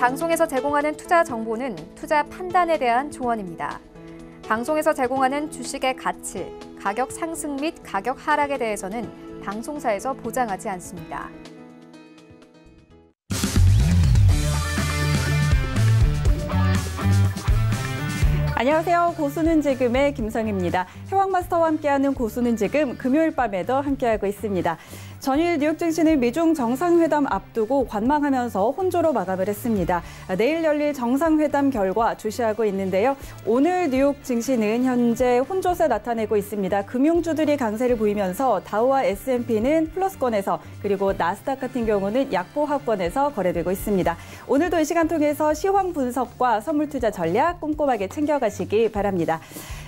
방송에서 제공하는 투자 정보는 투자 판단에 대한 조언입니다. 방송에서 제공하는 주식의 가치, 가격 상승 및 가격 하락에 대해서는 방송사에서 보장하지 않습니다. 안녕하세요. 고수는 지금의 김성희입니다. 해왕마스터와 함께하는 고수는 지금 금요일 밤에도 함께하고 있습니다. 전일 뉴욕 증시는 미중 정상회담 앞두고 관망하면서 혼조로 마감을 했습니다. 내일 열릴 정상회담 결과 주시하고 있는데요. 오늘 뉴욕 증시는 현재 혼조세 나타내고 있습니다. 금융주들이 강세를 보이면서 다우와 S&P는 플러스권에서 그리고 나스닥 같은 경우는 약보합권에서 거래되고 있습니다. 오늘도 이 시간 통해서 시황 분석과 선물 투자 전략 꼼꼼하게 챙겨가시기 바랍니다.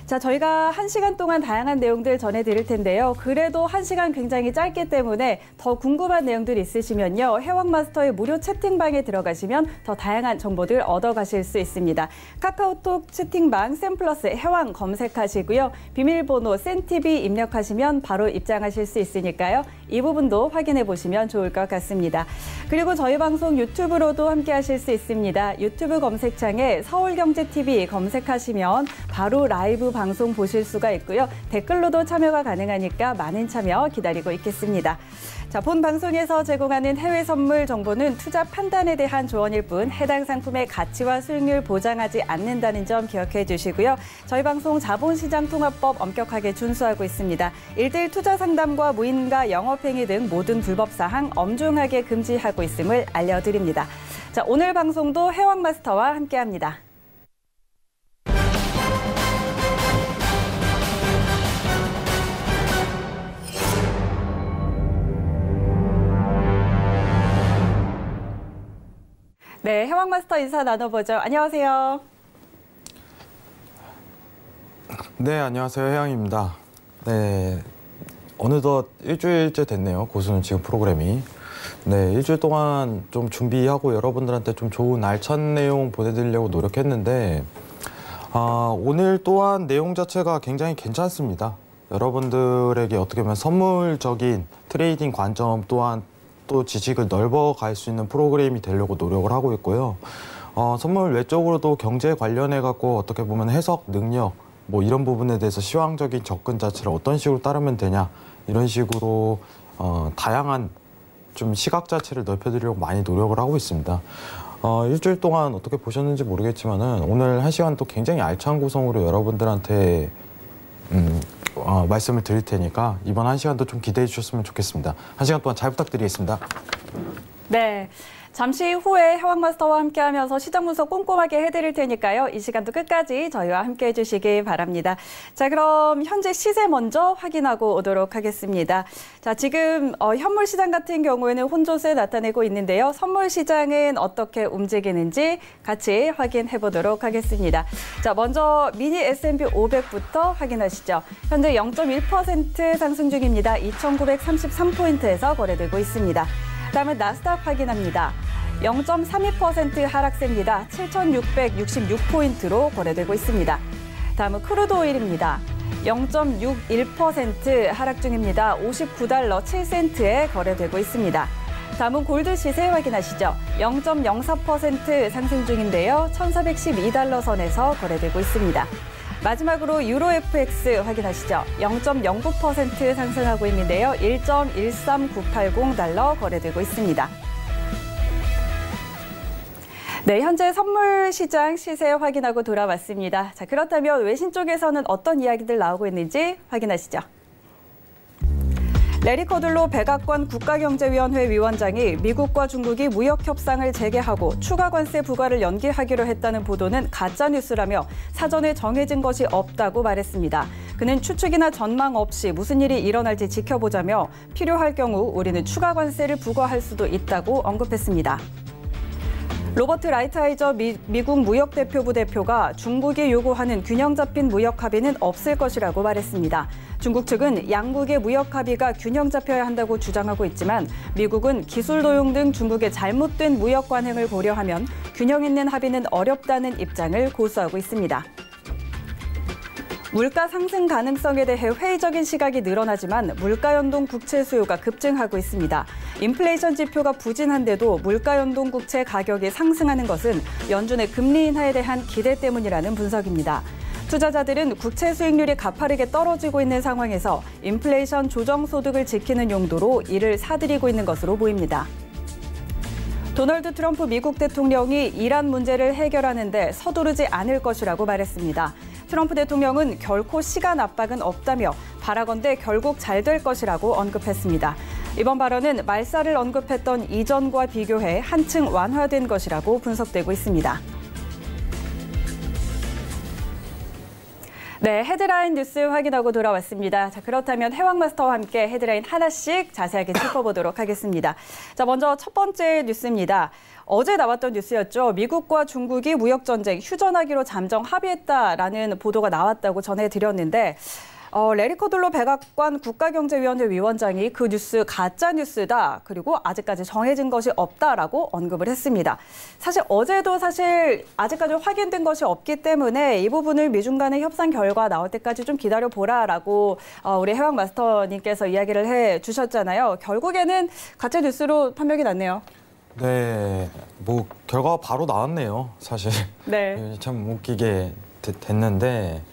자, 저희가 1시간 동안 다양한 내용들 전해드릴 텐데요. 그래도 1시간 굉장히 짧기 때문에 더 궁금한 내용들 있으시면요. 해왕마스터의 무료 채팅방에 들어가시면 더 다양한 정보들 얻어가실 수 있습니다. 카카오톡 채팅방 샘플러스 해왕 검색하시고요. 비밀번호 센TV 입력하시면 바로 입장하실 수 있으니까요. 이 부분도 확인해 보시면 좋을 것 같습니다. 그리고 저희 방송 유튜브로도 함께 하실 수 있습니다. 유튜브 검색창에 서울경제TV 검색하시면 바로 라이브 방송 보실 수가 있고요. 댓글로도 참여가 가능하니까 많은 참여 기다리고 있겠습니다. 자, 본 방송에서 제공하는 해외 선물 정보는 투자 판단에 대한 조언일 뿐 해당 상품의 가치와 수익률 보장하지 않는다는 점 기억해 주시고요. 저희 방송 자본시장통합법 엄격하게 준수하고 있습니다. 1:1 투자 상담과 무인가 영업행위 등 모든 불법 사항 엄중하게 금지하고 있음을 알려드립니다. 자, 오늘 방송도 해왕마스터와 함께합니다. 네, 해왕마스터 인사 나눠보죠. 안녕하세요. 네, 안녕하세요. 해왕입니다. 네, 어느덧 일주일째 됐네요. 고수는 지금 프로그램이. 네, 일주일 동안 좀 준비하고 여러분들한테 좀 좋은 알찬 내용 보내드리려고 노력했는데 오늘 또한 내용 자체가 굉장히 괜찮습니다. 여러분들에게 어떻게 보면 선물적인 트레이딩 관점 또한 또 지식을 넓어갈 수 있는 프로그램이 되려고 노력을 하고 있고요. 선물 외적으로도 경제 관련해 갖고 어떻게 보면 해석 능력 뭐 이런 부분에 대해서 시황적인 접근 자체를 어떤 식으로 따르면 되냐 이런 식으로 다양한 좀 시각 자체를 넓혀드리려고 많이 노력을 하고 있습니다. 일주일 동안 어떻게 보셨는지 모르겠지만은 오늘 1시간 또 굉장히 알찬 구성으로 여러분들한테 말씀을 드릴 테니까 이번 1시간도 좀 기대해 주셨으면 좋겠습니다. 1시간 동안 잘 부탁드리겠습니다. 네. 잠시 후에 해왕마스터와 함께하면서 시장 분석 꼼꼼하게 해드릴 테니까요. 이 시간도 끝까지 저희와 함께 해주시기 바랍니다. 자, 그럼 현재 시세 먼저 확인하고 오도록 하겠습니다. 자, 지금 현물 시장 같은 경우에는 혼조세 나타내고 있는데요. 선물 시장은 어떻게 움직이는지 같이 확인해 보도록 하겠습니다. 자, 먼저 미니 S&P 500부터 확인하시죠. 현재 0.1% 상승 중입니다. 2,933포인트에서 거래되고 있습니다. 다음은 나스닥 확인합니다. 0.32% 하락세입니다. 7,666포인트로 거래되고 있습니다. 다음은 크루드 오일입니다. 0.61% 하락 중입니다. 59달러 7센트에 거래되고 있습니다. 다음은 골드 시세 확인하시죠. 0.04% 상승 중인데요. 1,412달러 선에서 거래되고 있습니다. 마지막으로 유로 FX 확인하시죠. 0.09% 상승하고 있는데요. 1.13980달러 거래되고 있습니다. 네, 현재 선물 시장 시세 확인하고 돌아왔습니다. 자, 그렇다면 외신 쪽에서는 어떤 이야기들 나오고 있는지 확인하시죠. 레리 커들로 백악관 국가경제위원회 위원장이 미국과 중국이 무역 협상을 재개하고 추가 관세 부과를 연기하기로 했다는 보도는 가짜뉴스라며 사전에 정해진 것이 없다고 말했습니다. 그는 추측이나 전망 없이 무슨 일이 일어날지 지켜보자며 필요할 경우 우리는 추가 관세를 부과할 수도 있다고 언급했습니다. 로버트 라이트하이저 미국 무역대표부 대표가 중국이 요구하는 균형 잡힌 무역 합의는 없을 것이라고 말했습니다. 중국 측은 양국의 무역 합의가 균형 잡혀야 한다고 주장하고 있지만 미국은 기술 도용 등 중국의 잘못된 무역 관행을 고려하면 균형 있는 합의는 어렵다는 입장을 고수하고 있습니다. 물가 상승 가능성에 대해 회의적인 시각이 늘어나지만 물가 연동 국채 수요가 급증하고 있습니다. 인플레이션 지표가 부진한데도 물가 연동 국채 가격이 상승하는 것은 연준의 금리 인하에 대한 기대 때문이라는 분석입니다. 투자자들은 국채 수익률이 가파르게 떨어지고 있는 상황에서 인플레이션 조정 소득을 지키는 용도로 이를 사들이고 있는 것으로 보입니다. 도널드 트럼프 미국 대통령이 이란 문제를 해결하는 데 서두르지 않을 것이라고 말했습니다. 트럼프 대통령은 결코 시간 압박은 없다며 바라건대 결국 잘 될 것이라고 언급했습니다. 이번 발언은 말살을 언급했던 이전과 비교해 한층 완화된 것이라고 분석되고 있습니다. 네, 헤드라인 뉴스 확인하고 돌아왔습니다. 자, 그렇다면 해왕마스터와 함께 헤드라인 하나씩 자세하게 짚어보도록 하겠습니다. 자, 먼저 첫 번째 뉴스입니다. 어제 나왔던 뉴스였죠. 미국과 중국이 무역전쟁 휴전하기로 잠정 합의했다라는 보도가 나왔다고 전해드렸는데 레리 쿠들로 백악관 국가경제위원회 위원장이 그 뉴스 가짜뉴스다. 그리고 아직까지 정해진 것이 없다라고 언급을 했습니다. 어제도 아직까지 확인된 것이 없기 때문에 이 부분을 미중 간의 협상 결과 나올 때까지 좀 기다려보라라고 우리 해왕마스터님께서 이야기를 해주셨잖아요. 결국에는 가짜뉴스로 판명이 났네요. 네, 뭐 결과가 바로 나왔네요, 사실. 네. 참 웃기게 됐는데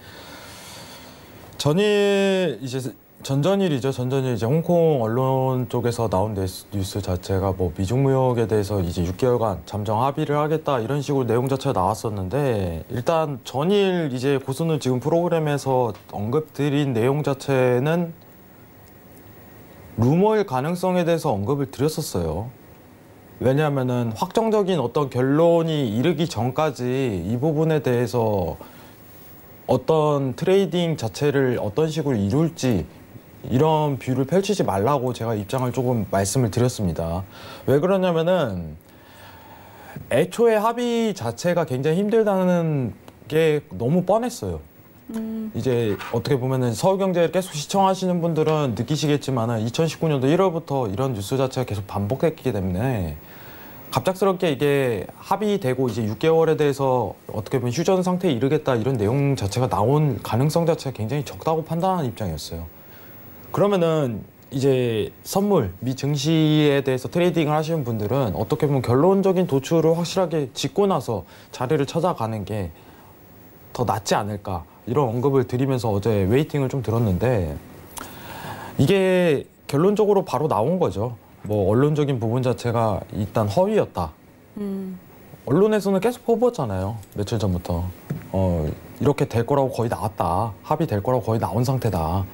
전전일이죠. 이제 홍콩 언론 쪽에서 나온 뉴스 자체가 뭐 미중 무역에 대해서 이제 6개월간 잠정 합의를 하겠다 이런 식으로 내용 자체가 나왔었는데 일단 전일 이제 고수는 지금 프로그램에서 언급드린 내용 자체는 루머일 가능성에 대해서 언급을 드렸었어요. 왜냐하면은 확정적인 어떤 결론이 이르기 전까지 이 부분에 대해서 어떤 트레이딩 자체를 어떤 식으로 이룰지 이런 뷰를 펼치지 말라고 제가 입장을 조금 말씀을 드렸습니다. 왜 그러냐면은 애초에 합의 자체가 굉장히 힘들다는 게 너무 뻔했어요. 이제 어떻게 보면은 서울경제를 계속 시청하시는 분들은 느끼시겠지만은 2019년도 1월부터 이런 뉴스 자체가 계속 반복됐기 때문에 갑작스럽게 이게 합의되고 이제 6개월에 대해서 어떻게 보면 휴전 상태에 이르겠다 이런 내용 자체가 나온 가능성 자체가 굉장히 적다고 판단하는 입장이었어요. 그러면은 이제 선물, 미 증시에 대해서 트레이딩을 하시는 분들은 어떻게 보면 결론적인 도출을 확실하게 짓고 나서 자리를 찾아가는 게 더 낫지 않을까 이런 언급을 드리면서 어제 웨이팅을 좀 들었는데 이게 결론적으로 바로 나온 거죠. 뭐 언론적인 부분 자체가 일단 허위였다. 언론에서는 계속 퍼부었잖아요. 며칠 전부터. 이렇게 될 거라고 거의 나왔다. 합의될 거라고 거의 나온 상태다.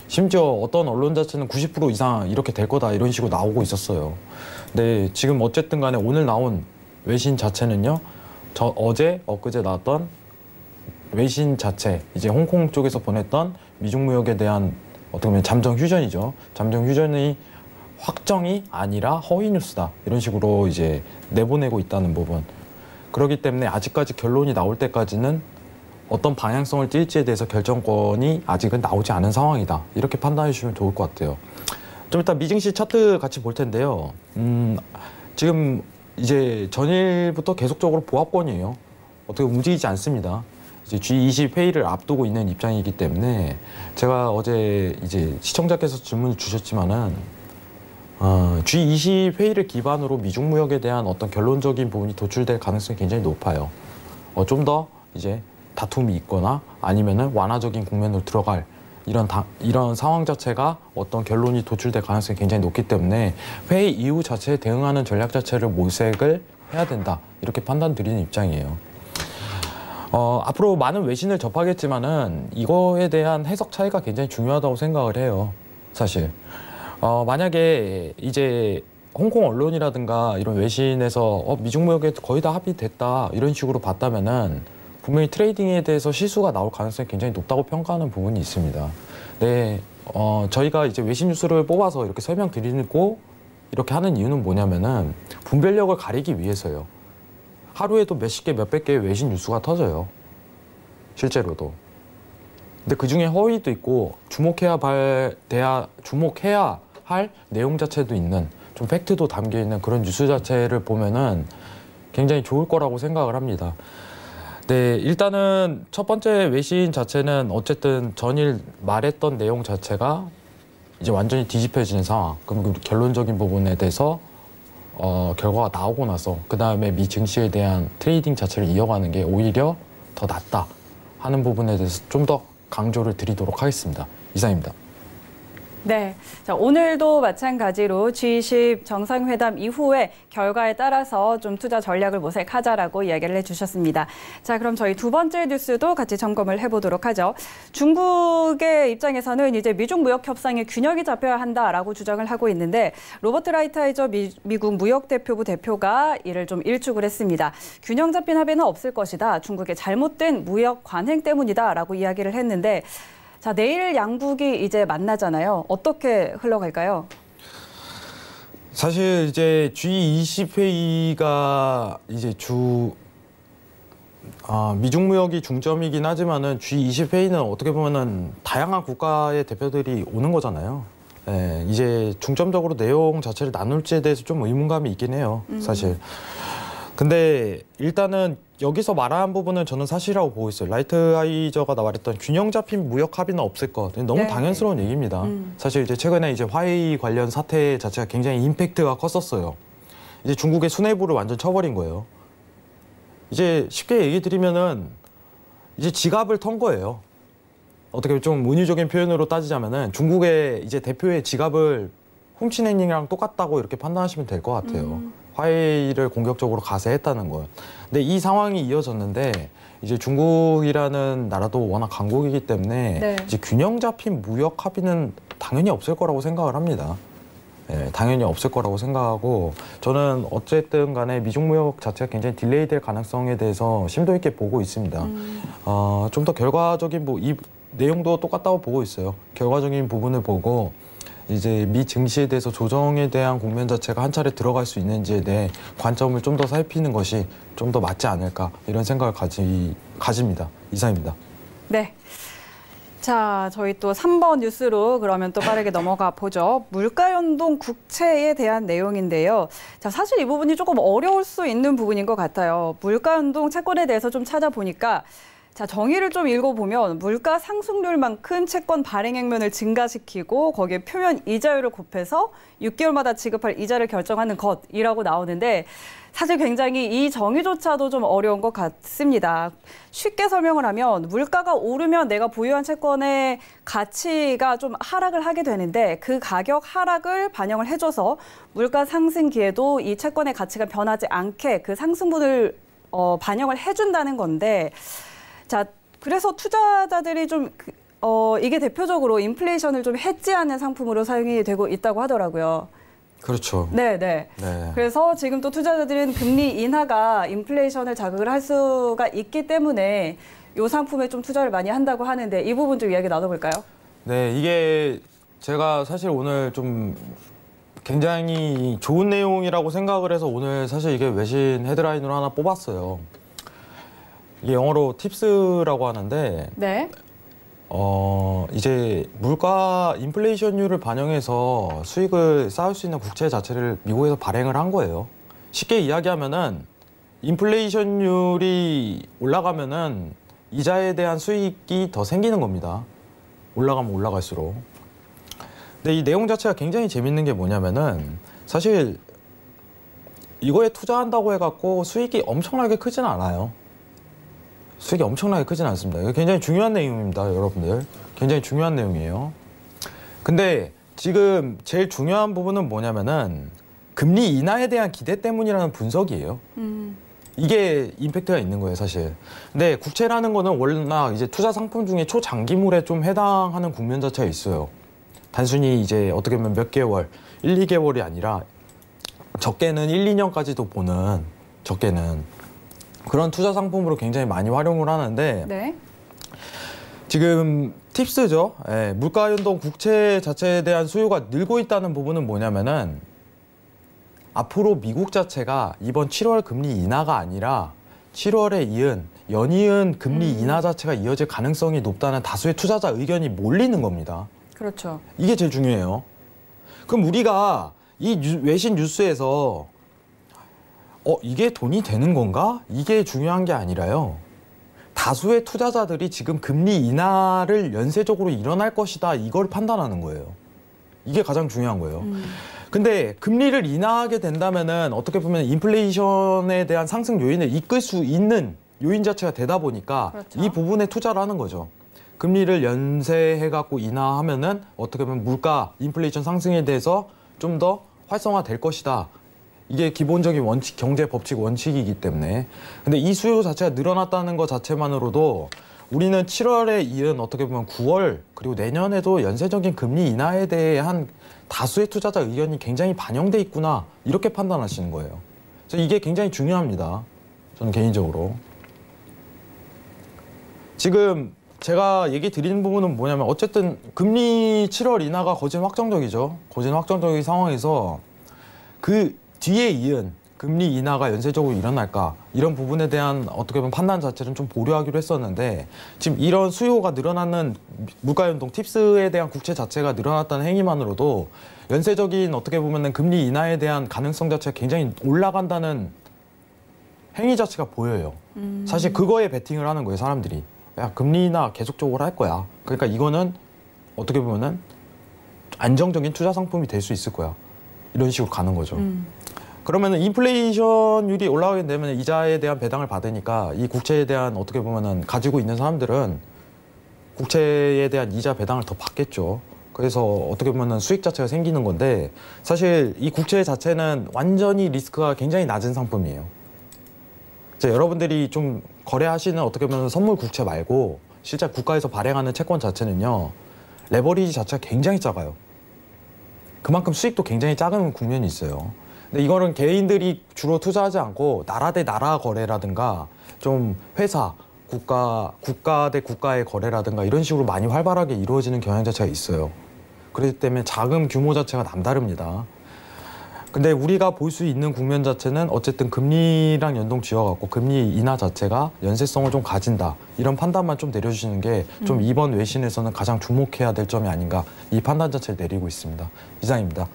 심지어 어떤 언론 자체는 90% 이상 이렇게 될 거다 이런 식으로 나오고 있었어요. 근데 지금 어쨌든 간에 오늘 나온 외신 자체는요. 엊그제 나왔던 외신 자체, 이제 홍콩 쪽에서 보냈던 미중 무역에 대한 어떻게 보면 잠정 휴전이죠. 잠정 휴전이 확정이 아니라 허위 뉴스다 이런 식으로 이제 내보내고 있다는 부분. 그렇기 때문에 아직까지 결론이 나올 때까지는 어떤 방향성을 띨지에 대해서 결정권이 아직은 나오지 않은 상황이다 이렇게 판단해 주시면 좋을 것 같아요. 좀 이따 미증시 차트 같이 볼 텐데요. 지금 이제 전일부터 계속적으로 보합권이에요. 어떻게 움직이지 않습니다. 이제 G20 회의를 앞두고 있는 입장이기 때문에 제가 어제 이제 시청자께서 질문을 주셨지만은 G20 회의를 기반으로 미중 무역에 대한 어떤 결론적인 부분이 도출될 가능성이 굉장히 높아요. 좀 더 이제 다툼이 있거나 아니면은 완화적인 국면으로 들어갈 이런 상황 자체가 어떤 결론이 도출될 가능성이 굉장히 높기 때문에 회의 이후 자체에 대응하는 전략 자체를 모색을 해야 된다 이렇게 판단드리는 입장이에요. 앞으로 많은 외신을 접하겠지만은 이거에 대한 해석 차이가 굉장히 중요하다고 생각을 해요. 사실 만약에 이제 홍콩 언론이라든가 이런 외신에서 미중 무역에 거의 다 합의됐다 이런 식으로 봤다면은 분명히 트레이딩에 대해서 실수가 나올 가능성이 굉장히 높다고 평가하는 부분이 있습니다. 네, 저희가 이제 외신 뉴스를 뽑아서 이렇게 설명드리고 이렇게 하는 이유는 뭐냐면은 분별력을 가리기 위해서요. 하루에도 몇십 개, 몇백 개의 외신 뉴스가 터져요. 실제로도. 근데 그중에 허위도 있고 주목해야 할 내용 자체도 있는 좀 팩트도 담겨 있는 그런 뉴스 자체를 보면은 굉장히 좋을 거라고 생각을 합니다. 네, 일단은 첫 번째 외신 자체는 어쨌든 전일 말했던 내용 자체가 이제 완전히 뒤집혀지는 상황. 그럼 그 결론적인 부분에 대해서 결과가 나오고 나서 그 다음에 미 증시에 대한 트레이딩 자체를 이어가는 게 오히려 더 낫다 하는 부분에 대해서 좀 더 강조를 드리도록 하겠습니다. 이상입니다. 네. 자, 오늘도 마찬가지로 G20 정상회담 이후에 결과에 따라서 좀 투자 전략을 모색하자라고 이야기를 해주셨습니다. 자, 그럼 저희 두 번째 뉴스도 같이 점검을 해보도록 하죠. 중국의 입장에서는 이제 미중 무역 협상에 균형이 잡혀야 한다라고 주장을 하고 있는데 로버트 라이트하이저 미국 무역대표부 대표가 이를 좀 일축을 했습니다. 균형 잡힌 합의는 없을 것이다. 중국의 잘못된 무역 관행 때문이다라고 이야기를 했는데 자, 내일 양국이 이제 만나잖아요. 어떻게 흘러갈까요? 사실 이제 G20 회의가 이제 미중 무역이 중점이긴 하지만은 G20 회의는 어떻게 보면은 다양한 국가의 대표들이 오는 거잖아요. 예, 이제 중점적으로 내용 자체를 나눌지에 대해서 좀 의문감이 있긴 해요, 사실. 근데 일단은 여기서 말한 부분은 저는 사실이라고 보고 있어요. 라이트하이저가 말했던 균형 잡힌 무역 합의는 없을 것. 너무 네. 당연스러운 얘기입니다. 사실 이제 최근에 이제 화웨이 관련 사태 자체가 굉장히 임팩트가 컸었어요. 이제 중국의 수뇌부를 완전 쳐버린 거예요. 이제 쉽게 얘기 드리면은 이제 지갑을 턴 거예요. 어떻게 좀 은유적인 표현으로 따지자면은 중국의 이제 대표의 지갑을 훔친 행위랑 똑같다고 이렇게 판단하시면 될 것 같아요. 화웨이를 공격적으로 가세했다는 거예요. 근데 이 상황이 이어졌는데 이제 중국이라는 나라도 워낙 강국이기 때문에 네. 이제 균형 잡힌 무역 합의는 당연히 없을 거라고 생각을 합니다. 예, 당연히 없을 거라고 생각하고 저는 어쨌든 간에 미중 무역 자체가 굉장히 딜레이 될 가능성에 대해서 심도 있게 보고 있습니다. 좀 더 결과적인 이 내용도 똑같다고 보고 있어요. 결과적인 부분을 보고 이제 미 증시에 대해서 조정에 대한 국면 자체가 한 차례 들어갈 수 있는지에 대해 관점을 좀 더 살피는 것이 좀 더 맞지 않을까 이런 생각을 가집니다. 이상입니다. 네. 자, 저희 또 3번 뉴스로 그러면 또 빠르게 넘어가 보죠. 물가 연동 국채에 대한 내용인데요. 자, 사실 이 부분이 조금 어려울 수 있는 부분인 것 같아요. 물가 연동 채권에 대해서 좀 찾아보니까 자, 정의를 좀 읽어보면 물가 상승률만큼 채권 발행 액면을 증가시키고 거기에 표면 이자율을 곱해서 6개월마다 지급할 이자를 결정하는 것이라고 나오는데 사실 굉장히 이 정의조차도 좀 어려운 것 같습니다. 쉽게 설명을 하면 물가가 오르면 내가 보유한 채권의 가치가 좀 하락을 하게 되는데 그 가격 하락을 반영을 해줘서 물가 상승기에도 이 채권의 가치가 변하지 않게 그 상승분을 반영을 해준다는 건데 자, 그래서 투자자들이 좀 이게 대표적으로 인플레이션을 좀 해지하는 상품으로 사용이 되고 있다고 하더라고요. 그렇죠. 네. 네. 그래서 지금 또 투자자들은 금리 인하가 인플레이션을 자극을 할 수가 있기 때문에 이 상품에 좀 투자를 많이 한다고 하는데 이 부분 좀 이야기 나눠볼까요? 네, 이게 제가 사실 오늘 좀 굉장히 좋은 내용이라고 생각을 해서 오늘 사실 이게 외신 헤드라인으로 하나 뽑았어요. 이게 영어로 팁스라고 하는데 네. 이제 물가 인플레이션율을 반영해서 수익을 쌓을 수 있는 국채 자체를 미국에서 발행을 한 거예요. 쉽게 이야기하면은 인플레이션율이 올라가면은 이자에 대한 수익이 더 생기는 겁니다. 올라가면 올라갈수록. 근데 이 내용 자체가 굉장히 재밌는 게 뭐냐면은 사실 이거에 투자한다고 해갖고 수익이 엄청나게 크진 않아요. 수익이 엄청나게 크진 않습니다. 이거 굉장히 중요한 내용입니다, 여러분들. 굉장히 중요한 내용이에요. 근데 지금 제일 중요한 부분은 뭐냐면은 금리 인하에 대한 기대 때문이라는 분석이에요. 이게 임팩트가 있는 거예요, 사실. 근데 국채라는 거는 워낙 이제 투자 상품 중에 초장기물에 좀 해당하는 국면 자체가 있어요. 단순히 이제 어떻게 보면 몇 개월, 1, 2개월이 아니라 적게는 1, 2년까지도 보는 적게는 그런 투자 상품으로 굉장히 많이 활용을 하는데 네. 지금 팁스죠. 예, 물가 연동 국채 자체에 대한 수요가 늘고 있다는 부분은 뭐냐면은 앞으로 미국 자체가 이번 7월 금리 인하가 아니라 7월에 이은 연이은 금리 인하 자체가 이어질 가능성이 높다는 다수의 투자자 의견이 몰리는 겁니다. 그렇죠. 이게 제일 중요해요. 그럼 우리가 이 외신 뉴스에서 이게 돈이 되는 건가? 이게 중요한 게 아니라요. 다수의 투자자들이 지금 금리 인하를 연쇄적으로 일어날 것이다 이걸 판단하는 거예요. 이게 가장 중요한 거예요. 근데 금리를 인하하게 된다면은 어떻게 보면 인플레이션에 대한 상승 요인을 이끌 수 있는 요인 자체가 되다 보니까 그렇죠. 이 부분에 투자를 하는 거죠. 금리를 연쇄해갖고 인하하면은 어떻게 보면 물가, 인플레이션 상승에 대해서 좀 더 활성화될 것이다. 이게 기본적인 원칙, 경제 법칙 원칙이기 때문에. 근데 이 수요 자체가 늘어났다는 것 자체만으로도 우리는 7월에 이은 어떻게 보면 9월 그리고 내년에도 연쇄적인 금리 인하에 대한 다수의 투자자 의견이 굉장히 반영돼 있구나 이렇게 판단하시는 거예요. 그래서 이게 굉장히 중요합니다. 저는 개인적으로. 지금 제가 얘기 드리는 부분은 뭐냐면 어쨌든 금리 7월 인하가 거진 확정적이죠. 거진 확정적인 상황에서 그 뒤에 이은 금리 인하가 연쇄적으로 일어날까 이런 부분에 대한 어떻게 보면 판단 자체는 좀 보류하기로 했었는데 지금 이런 수요가 늘어나는 물가연동 팁스에 대한 국채 자체가 늘어났다는 행위만으로도 연쇄적인 어떻게 보면은 금리 인하에 대한 가능성 자체가 굉장히 올라간다는 행위 자체가 보여요. 사실 그거에 베팅을 하는 거예요, 사람들이. 야, 금리 인하 계속적으로 할 거야. 그러니까 이거는 어떻게 보면은 안정적인 투자 상품이 될 수 있을 거야. 이런 식으로 가는 거죠. 그러면은 인플레이션율이 올라가게 되면 이자에 대한 배당을 받으니까 이 국채에 대한 어떻게 보면은 가지고 있는 사람들은 국채에 대한 이자 배당을 더 받겠죠. 그래서 어떻게 보면은 수익 자체가 생기는 건데 사실 이 국채 자체는 완전히 리스크가 굉장히 낮은 상품이에요. 이제 여러분들이 좀 거래하시는 어떻게 보면 선물 국채 말고 실제 국가에서 발행하는 채권 자체는요. 레버리지 자체가 굉장히 작아요. 그만큼 수익도 굉장히 작은 국면이 있어요. 근데 이거는 개인들이 주로 투자하지 않고 나라 대 나라 거래라든가 좀 회사, 국가 대 국가의 거래라든가 이런 식으로 많이 활발하게 이루어지는 경향 자체가 있어요. 그렇기 때문에 자금 규모 자체가 남다릅니다. 근데 우리가 볼 수 있는 국면 자체는 어쨌든 금리랑 연동 지어갖고 금리 인하 자체가 연쇄성을 좀 가진다. 이런 판단만 좀 내려주시는 게 좀 이번 외신에서는 가장 주목해야 될 점이 아닌가. 이 판단 자체를 내리고 있습니다. 이상입니다.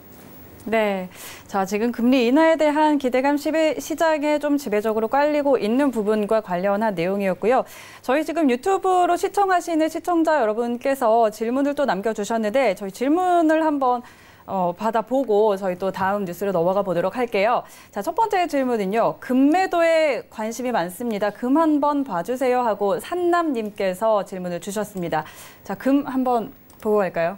네. 자, 지금 금리 인하에 대한 기대감 시장에 좀 지배적으로 깔리고 있는 부분과 관련한 내용이었고요. 저희 지금 유튜브로 시청하시는 시청자 여러분께서 질문을 또 남겨주셨는데 저희 질문을 한번 받아보고 저희 또 다음 뉴스로 넘어가 보도록 할게요. 자, 첫 번째 질문은요. 금매도에 관심이 많습니다. 금 한번 봐주세요 하고 산남님께서 질문을 주셨습니다. 자, 금 한번 보고 갈까요?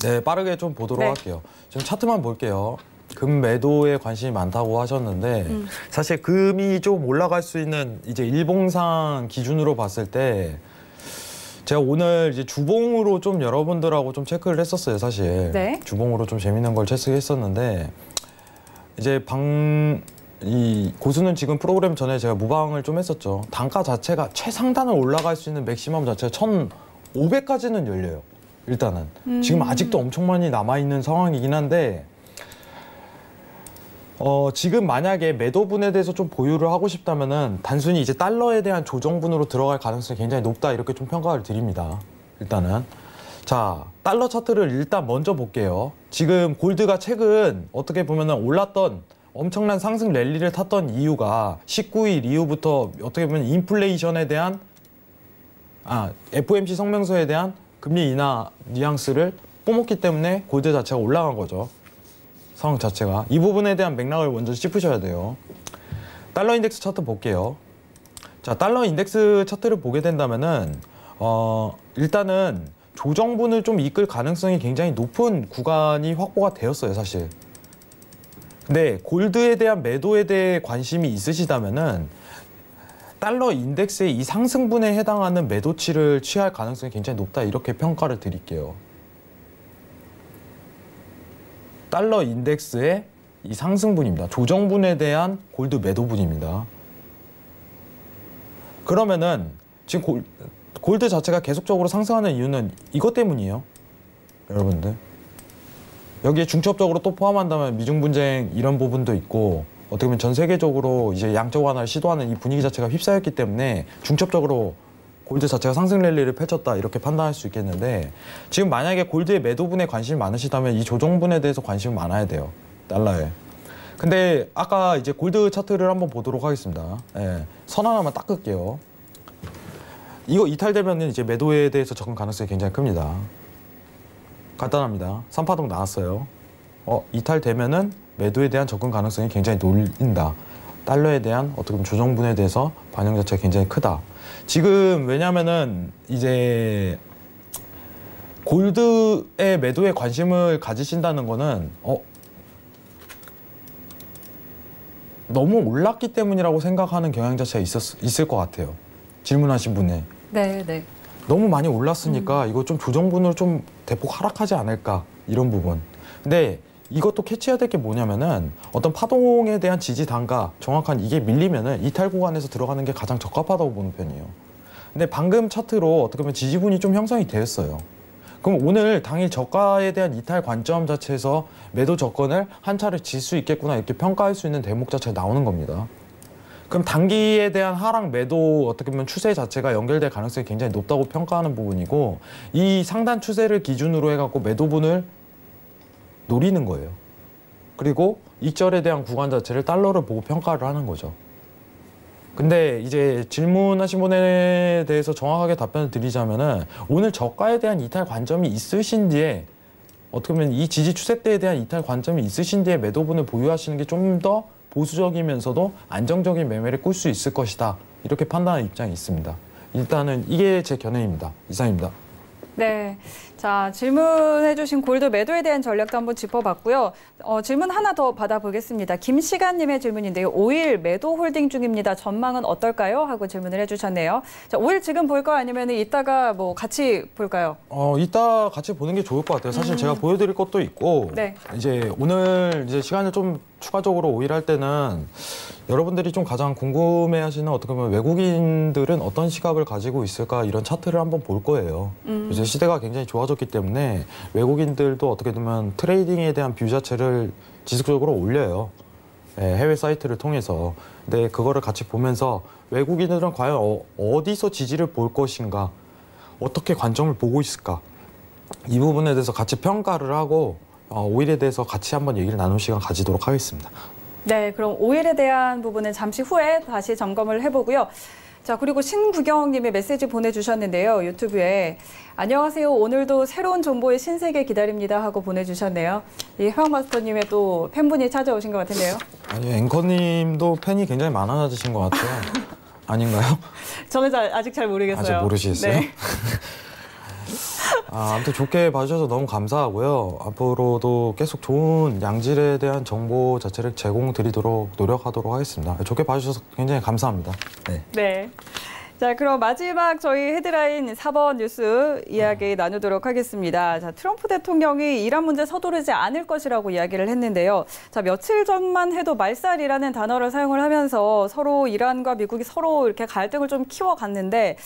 네, 빠르게 좀 보도록 네. 할게요. 지금 차트만 볼게요. 금 매도에 관심이 많다고 하셨는데 사실 금이 좀 올라갈 수 있는 이제 일봉상 기준으로 봤을 때 제가 오늘 이제 주봉으로 좀 여러분들하고 좀 체크를 했었어요, 사실. 네. 주봉으로 좀 재밌는 걸 체크했었는데 이제 이 고수는 지금 프로그램 전에 제가 무방을 좀 했었죠. 단가 자체가 최상단을 올라갈 수 있는 맥시멈 자체가 1,500까지는 열려요. 일단은 지금 아직도 엄청 많이 남아있는 상황이긴 한데 지금 만약에 매도분에 대해서 좀 보유를 하고 싶다면은 단순히 이제 달러에 대한 조정분으로 들어갈 가능성이 굉장히 높다 이렇게 좀 평가를 드립니다. 일단은 자, 달러 차트를 일단 먼저 볼게요. 지금 골드가 최근 어떻게 보면은 올랐던 엄청난 상승 랠리를 탔던 이유가 19일 이후부터 어떻게 보면 인플레이션에 대한 FOMC 성명서에 대한 금리 인하 뉘앙스를 뿜었기 때문에 골드 자체가 올라간 거죠. 상황 자체가. 이 부분에 대한 맥락을 먼저 짚으셔야 돼요. 달러 인덱스 차트 볼게요. 자, 달러 인덱스 차트를 보게 된다면은 일단은 조정분을 좀 이끌 가능성이 굉장히 높은 구간이 확보가 되었어요, 사실. 근데 골드에 대한 매도에 대해 관심이 있으시다면은 달러 인덱스의 이 상승분에 해당하는 매도치를 취할 가능성이 굉장히 높다 이렇게 평가를 드릴게요. 달러 인덱스의 이 상승분입니다. 조정분에 대한 골드 매도분입니다. 그러면은 지금 골드 자체가 계속적으로 상승하는 이유는 이것 때문이에요. 여러분들. 여기에 중첩적으로 또 포함한다면 미중 분쟁 이런 부분도 있고 어떻게 보면 전 세계적으로 이제 양적 완화를 시도하는 이 분위기 자체가 휩싸였기 때문에 중첩적으로 골드 자체가 상승 랠리를 펼쳤다 이렇게 판단할 수 있겠는데 지금 만약에 골드의 매도분에 관심이 많으시다면 이 조정분에 대해서 관심이 많아야 돼요. 달러에. 근데 아까 이제 골드 차트를 한번 보도록 하겠습니다. 예, 선 하나만 딱 끌게요. 이거 이탈되면 이제 매도에 대해서 접근 가능성이 굉장히 큽니다. 간단합니다. 3파동 나왔어요. 이탈되면은 매도에 대한 접근 가능성이 굉장히 놀린다. 달러에 대한 어떻게 보면 조정분에 대해서 반영 자체가 굉장히 크다. 지금 왜냐면은 이제 골드의 매도에 관심을 가지신다는 거는 너무 올랐기 때문이라고 생각하는 경향 자체가 있을 것 같아요. 질문하신 분에. 네. 너무 많이 올랐으니까 이거 좀 조정분으로 좀 대폭 하락하지 않을까 이런 부분. 근데 이것도 캐치해야 될 게 뭐냐면은 어떤 파동에 대한 지지 단가 정확한 이게 밀리면은 이탈 구간에서 들어가는 게 가장 적합하다고 보는 편이에요. 근데 방금 차트로 어떻게 보면 지지분이 좀 형성이 되었어요. 그럼 오늘 당일 저가에 대한 이탈 관점 자체에서 매도 접근을 한 차례 질 수 있겠구나 이렇게 평가할 수 있는 대목 자체가 나오는 겁니다. 그럼 단기에 대한 하락 매도 어떻게 보면 추세 자체가 연결될 가능성이 굉장히 높다고 평가하는 부분이고 이 상단 추세를 기준으로 해갖고 매도분을 노리는 거예요. 그리고 이절에 대한 구간 자체를 달러를 보고 평가를 하는 거죠. 근데 이제 질문하신 분에 대해서 정확하게 답변을 드리자면은 오늘 저가에 대한 이탈 관점이 있으신지에 어떻게 보면 이 지지 추세대에 대한 이탈 관점이 있으신지에 매도분을 보유하시는 게 좀 더 보수적이면서도 안정적인 매매를 꿀 수 있을 것이다. 이렇게 판단하는 입장이 있습니다. 일단은 이게 제 견해입니다. 이상입니다. 네. 자, 질문해주신 골드 매도에 대한 전략도 한번 짚어봤고요. 질문 하나 더 받아보겠습니다. 김시간님의 질문인데요. 5일 매도 홀딩 중입니다. 전망은 어떨까요? 하고 질문을 해주셨네요. 자, 5일 지금 볼까요? 아니면 이따가 뭐 같이 볼까요? 이따 같이 보는 게 좋을 것 같아요. 사실 제가 보여드릴 것도 있고, 네. 이제 오늘 이제 시간을 좀 추가적으로 5일 할 때는 여러분들이 좀 가장 궁금해하시는 어떻게 보면 외국인들은 어떤 시각을 가지고 있을까 이런 차트를 한번 볼 거예요. 이제 시대가 굉장히 좋아졌기 때문에 외국인들도 어떻게 보면 트레이딩에 대한 뷰 자체를 지속적으로 올려요. 해외 사이트를 통해서. 근데 그거를 같이 보면서 외국인들은 과연 어디서 지지를 볼 것인가, 어떻게 관점을 보고 있을까, 이 부분에 대해서 같이 평가를 하고 5일에 대해서 같이 한번 얘기를 나눌 시간 가지도록 하겠습니다. 네, 그럼 5일에 대한 부분은 잠시 후에 다시 점검을 해보고요. 자, 그리고 신구경님이 메시지 보내주셨는데요. 유튜브에 안녕하세요. 오늘도 새로운 정보의 신세계 기다립니다 하고 보내주셨네요. 이 해왕마스터님의 또 팬분이 찾아오신 것 같은데요. 아니요, 앵커님도 팬이 굉장히 많아지신 것 같아요. 아닌가요? 저는 아직 잘 모르겠어요. 아직 모르시겠어요? 네. 아무튼 좋게 봐주셔서 너무 감사하고요. 앞으로도 계속 좋은 양질에 대한 정보 자체를 제공드리도록 노력하도록 하겠습니다. 좋게 봐주셔서 굉장히 감사합니다. 네. 네. 자, 그럼 마지막 저희 헤드라인 4번 뉴스 이야기 나누도록 하겠습니다. 자, 트럼프 대통령이 이란 문제 서두르지 않을 것이라고 이야기를 했는데요. 자, 며칠 전만 해도 말살이라는 단어를 사용을 하면서 서로 이란과 미국이 서로 이렇게 갈등을 좀 키워갔는데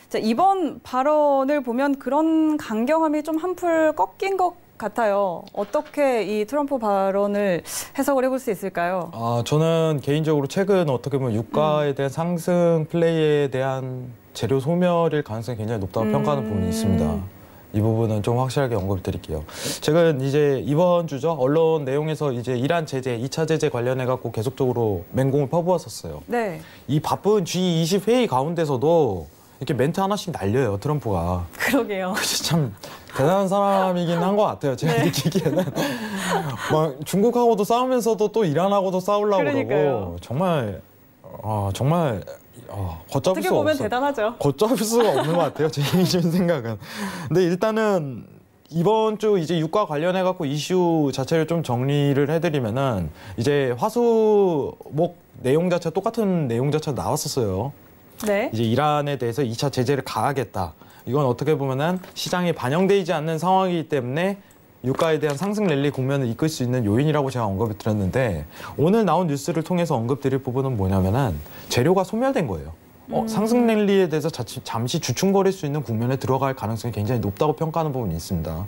자, 이번 발언을 보면 그런 강경함이 좀 한풀 꺾인 것 같아요. 어떻게 이 트럼프 발언을 해석을 해볼 수 있을까요? 저는 개인적으로 최근 어떻게 보면 유가에 대한 상승 플레이에 대한 재료 소멸일 가능성이 굉장히 높다고 평가하는 부분이 있습니다. 이 부분은 좀 확실하게 언급드릴게요. 최근 이제 이번 주죠. 언론 내용에서 이제 이란 제재, 2차 제재 관련해 갖고 계속적으로 맹공을 퍼부었었어요. 네. 이 바쁜 G20 회의 가운데서도 이렇게 멘트 하나씩 날려요, 트럼프가. 그러게요. 참 대단한 사람이긴 한 것 같아요, 제가 네. 느끼기에는. 막 중국하고도 싸우면서도 또 이란하고도 싸우려고 그러니까요. 그러고 정말 걷잡을 어떻게 수가 보면 없어요. 대단하죠. 걷잡을 수가 없는 것 같아요, 제 개인적인 생각은. 근데 일단은 이번 주 이제 유가 관련해 갖고 이슈 자체를 좀 정리를 해드리면은 이제 화수목 내용 자체 똑같은 내용 자체 나왔었어요. 네. 이제 이란에 대해서 2차 제재를 가하겠다. 이건 어떻게 보면은 시장에 반영되지 않는 상황이기 때문에 유가에 대한 상승 랠리 국면을 이끌 수 있는 요인이라고 제가 언급을 드렸는데 오늘 나온 뉴스를 통해서 언급드릴 부분은 뭐냐면은 재료가 소멸된 거예요. 상승 랠리에 대해서 잠시 주춤거릴 수 있는 국면에 들어갈 가능성이 굉장히 높다고 평가하는 부분이 있습니다.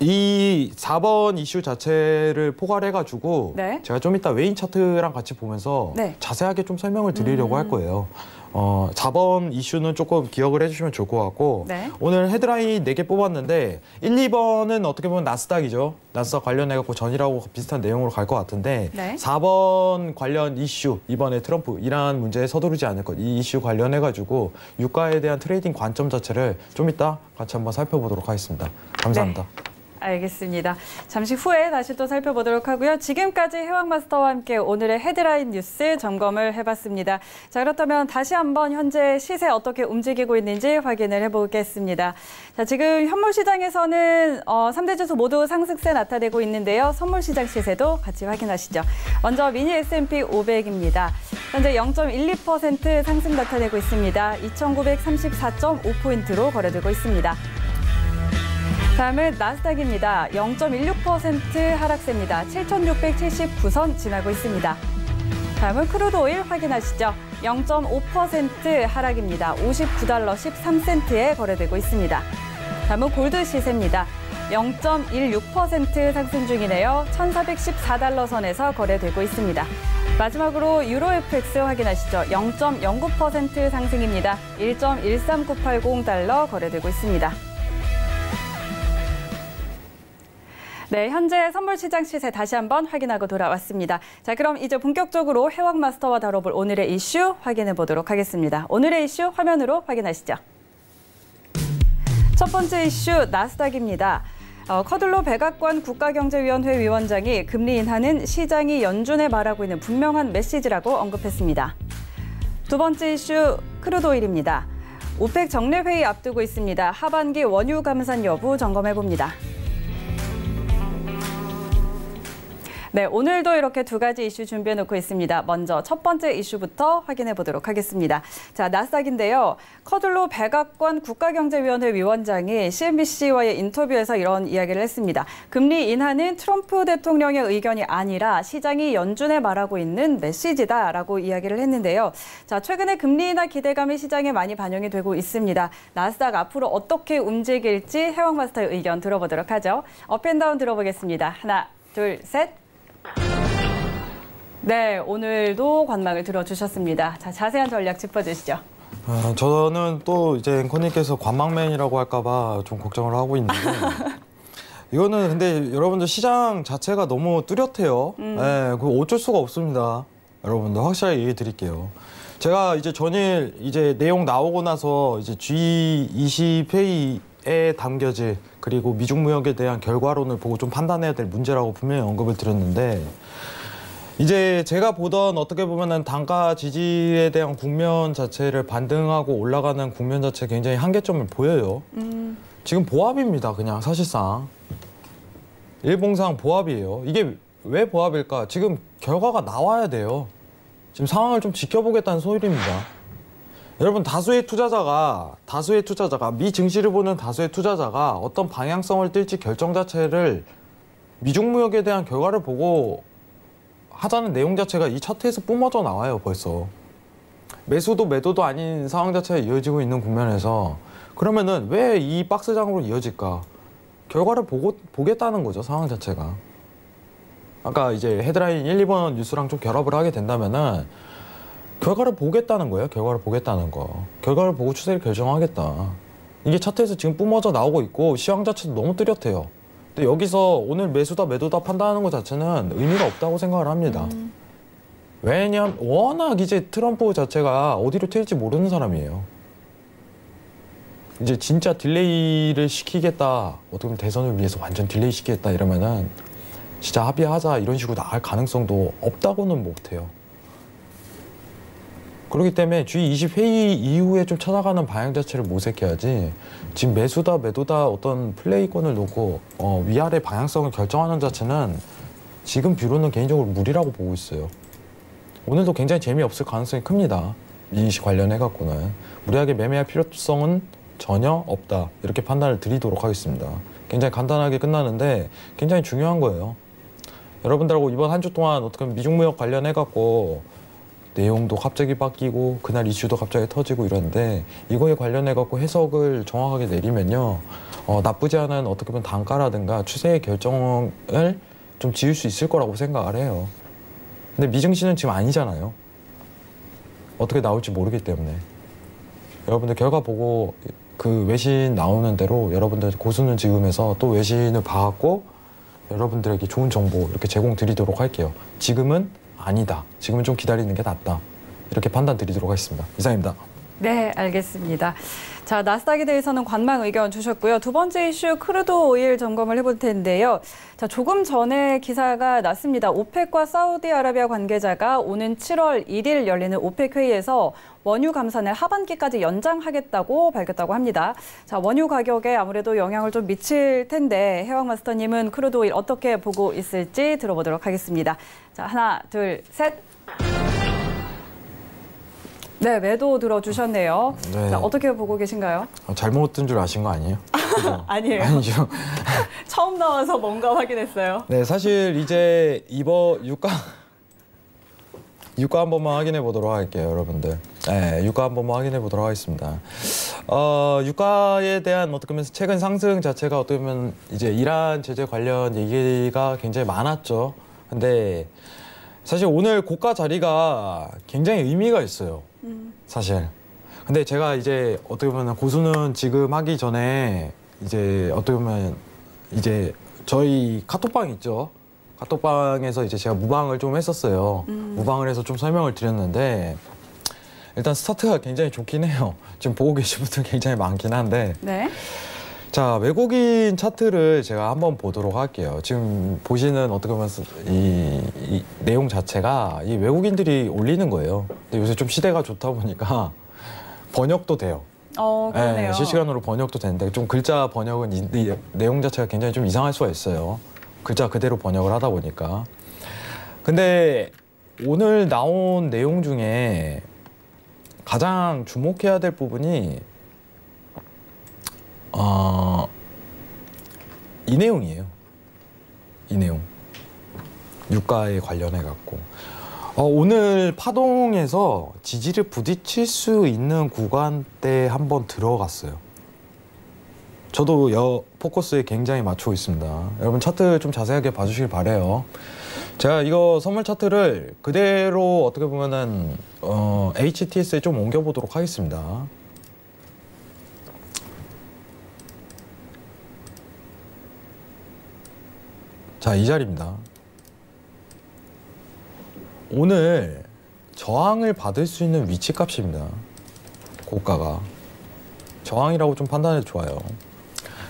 이 4번 이슈 자체를 포괄해가지고 네. 제가 좀 이따 외인 차트랑 같이 보면서 네. 자세하게 좀 설명을 드리려고 할 거예요. 4번 이슈는 조금 기억을 해주시면 좋을 것 같고 네. 오늘 헤드라인 4개 뽑았는데 1, 2번은 어떻게 보면 나스닥이죠. 나스닥 관련해갖고 전이라고 비슷한 내용으로 갈 것 같은데 네. 4번 관련 이슈, 이번에 트럼프, 이란 문제에 서두르지 않을 것, 이 이슈 관련해가지고 유가에 대한 트레이딩 관점 자체를 좀 이따 같이 한번 살펴보도록 하겠습니다. 감사합니다. 네. 알겠습니다. 잠시 후에 다시 또 살펴보도록 하고요. 지금까지 해왕마스터와 함께 오늘의 헤드라인 뉴스 점검을 해봤습니다. 자, 그렇다면 다시 한번 현재 시세 어떻게 움직이고 있는지 확인을 해보겠습니다. 자, 지금 현물시장에서는 3대 지수 모두 상승세 나타내고 있는데요. 선물시장 시세도 같이 확인하시죠. 먼저 미니 S&P 500입니다. 현재 0.12% 상승 나타내고 있습니다. 2,934.5포인트로 거래되고 있습니다. 다음은 나스닥입니다. 0.16% 하락세입니다. 7,679선 지나고 있습니다. 다음은 크루드 오일 확인하시죠. 0.5% 하락입니다. 59달러 13센트에 거래되고 있습니다. 다음은 골드 시세입니다. 0.16% 상승 중이네요. 1,414달러 선에서 거래되고 있습니다. 마지막으로 유로 FX 확인하시죠. 0.09% 상승입니다. 1.13980달러 거래되고 있습니다. 네, 현재 선물시장 시세 다시 한번 확인하고 돌아왔습니다. 자, 그럼 이제 본격적으로 해왕마스터와 다뤄볼 오늘의 이슈 확인해 보도록 하겠습니다. 오늘의 이슈 화면으로 확인하시죠. 첫 번째 이슈 나스닥입니다. 커들로 백악관 국가경제위원회 위원장이 금리 인하는 시장이 연준에 말하고 있는 분명한 메시지라고 언급했습니다. 두 번째 이슈 크루드 오일입니다. 오펙 정례회의 앞두고 있습니다. 하반기 원유 감산 여부 점검해 봅니다. 네, 오늘도 이렇게 두 가지 이슈 준비해 놓고 있습니다. 먼저 첫 번째 이슈부터 확인해 보도록 하겠습니다. 자, 나스닥인데요. 커들로 백악관 국가경제위원회 위원장이 CNBC와의 인터뷰에서 이런 이야기를 했습니다. 금리 인하는 트럼프 대통령의 의견이 아니라 시장이 연준에 말하고 있는 메시지다라고 이야기를 했는데요. 자, 최근에 금리 인하 기대감이 시장에 많이 반영이 되고 있습니다. 나스닥 앞으로 어떻게 움직일지 해왕마스터의 의견 들어보도록 하죠. 업앤다운 들어보겠습니다. 하나, 둘, 셋. 네, 오늘도 관망을 들어주셨습니다. 자, 자세한 전략 짚어주시죠. 저는 또 이제 앵커님께서 관망맨이라고 할까봐 좀 걱정을 하고 있는데 이거는 근데 여러분들 시장 자체가 너무 뚜렷해요. 네, 그거 어쩔 수가 없습니다. 여러분들 확실하게 얘기 드릴게요. 제가 이제 전일 이제 내용 나오고 나서 이제 G20 회의에 담겨질 그리고 미중 무역에 대한 결과론을 보고 좀 판단해야 될 문제라고 분명히 언급을 드렸는데 이제 제가 보던 어떻게 보면은 단가 지지에 대한 국면 자체를 반등하고 올라가는 국면 자체 굉장히 한계점을 보여요. 지금 보합입니다. 그냥 사실상. 일봉상 보합이에요. 이게 왜 보합일까? 지금 결과가 나와야 돼요. 지금 상황을 좀 지켜보겠다는 소리입니다. 여러분 다수의 투자자가 미 증시를 보는 다수의 투자자가 어떤 방향성을 띨지 결정 자체를 미중 무역에 대한 결과를 보고 하자는 내용 자체가 이 차트에서 뿜어져 나와요. 벌써 매수도 매도도 아닌 상황 자체가 이어지고 있는 국면에서 그러면은 왜 이 박스장으로 이어질까? 결과를 보겠다는 거죠. 상황 자체가. 아까 이제 헤드라인 1, 2번 뉴스랑 좀 결합을 하게 된다면은 결과를 보겠다는 거예요. 결과를 보겠다는 거. 결과를 보고 추세를 결정하겠다. 이게 차트에서 지금 뿜어져 나오고 있고 시황 자체도 너무 뚜렷해요. 근데 여기서 오늘 매수다 매도다 판단하는 것 자체는 의미가 없다고 생각을 합니다. 왜냐하면 워낙 이제 트럼프 자체가 어디로 튈지 모르는 사람이에요. 이제 진짜 딜레이를 시키겠다. 어떻게 보면 대선을 위해서 완전 딜레이 시키겠다 이러면은 진짜 합의하자 이런 식으로 나갈 가능성도 없다고는 못해요. 그렇기 때문에 G20 회의 이후에 좀 찾아가는 방향 자체를 모색해야지 지금 매수다 매도다 어떤 플레이권을 놓고 위아래 방향성을 결정하는 자체는 지금 뷰로는 개인적으로 무리라고 보고 있어요. 오늘도 굉장히 재미없을 가능성이 큽니다. 이 관련해 갖고는 무리하게 매매할 필요성은 전혀 없다. 이렇게 판단을 드리도록 하겠습니다. 굉장히 간단하게 끝나는데 굉장히 중요한 거예요. 여러분들하고 이번 한 주 동안 어떻게 미중 무역 관련해 갖고 내용도 갑자기 바뀌고 그날 이슈도 갑자기 터지고 이러는데 이거에 관련해 갖고 해석을 정확하게 내리면요. 나쁘지 않은 어떻게 보면 단가라든가 추세의 결정을 좀 지을 수 있을 거라고 생각을 해요. 근데 미증시는 지금 아니잖아요. 어떻게 나올지 모르기 때문에. 여러분들 결과 보고 그 외신 나오는 대로 여러분들 고수는 지금에서 또 외신을 봐갖고 여러분들에게 좋은 정보 이렇게 제공 드리도록 할게요. 지금은 아니다. 지금은 좀 기다리는 게 낫다. 이렇게 판단 드리도록 하겠습니다. 이상입니다. 네, 알겠습니다. 자, 나스닥에 대해서는 관망 의견 주셨고요. 두 번째 이슈 크루드 오일 점검을 해볼 텐데요. 자, 조금 전에 기사가 났습니다. 오펙과 사우디아라비아 관계자가 오는 7월 1일 열리는 오펙 회의에서 원유 감산을 하반기까지 연장하겠다고 밝혔다고 합니다. 자, 원유 가격에 아무래도 영향을 좀 미칠 텐데 해왕 마스터님은 크루드 오일 어떻게 보고 있을지 들어보도록 하겠습니다. 자, 하나, 둘, 셋. 네, 매도 들어주셨네요. 네. 자, 어떻게 보고 계신가요? 잘못 든 줄 아신 거 아니에요? 아니에요. 아니죠. 처음 나와서 뭔가 확인했어요. 네, 사실 이제 이번 유가 한 번만 확인해 보도록 할게요, 여러분들. 네, 유가 한 번만 확인해 보도록 하겠습니다. 유가에 대한 어떻게 보면 최근 상승 자체가 어떻게 보면 이제 이란 제재 관련 얘기가 굉장히 많았죠. 근데 사실 오늘 고가 자리가 굉장히 의미가 있어요. 사실. 근데 제가 이제 어떻게 보면 고수는 지금 하기 전에 이제 어떻게 보면 이제 저희 카톡방 있죠. 카톡방에서 이제 제가 무방을 좀 했었어요. 무방을 해서 좀 설명을 드렸는데 일단 스타트가 굉장히 좋긴 해요. 지금 보고 계신 분들 굉장히 많긴 한데. 네. 자, 외국인 차트를 제가 한번 보도록 할게요. 지금 보시는 어떻게 보면 이 내용 자체가 이 외국인들이 올리는 거예요. 근데 요새 좀 시대가 좋다 보니까 번역도 돼요. 그러네요. 네, 실시간으로 번역도 되는데 좀 글자 번역은 이 내용 자체가 굉장히 좀 이상할 수가 있어요. 글자 그대로 번역을 하다 보니까. 근데 오늘 나온 내용 중에 가장 주목해야 될 부분이 이 내용이에요. 이 내용. 유가에 관련해 갖고. 오늘 파동에서 지지를 부딪힐 수 있는 구간대에 한번 들어갔어요. 저도 포커스에 굉장히 맞추고 있습니다. 여러분 차트 좀 자세하게 봐주시길 바래요. 제가 이거 선물 차트를 그대로 어떻게 보면은 HTS에 좀 옮겨보도록 하겠습니다. 자, 이 자리입니다. 오늘 저항을 받을 수 있는 위치값입니다. 고가가. 저항이라고 좀 판단해도 좋아요.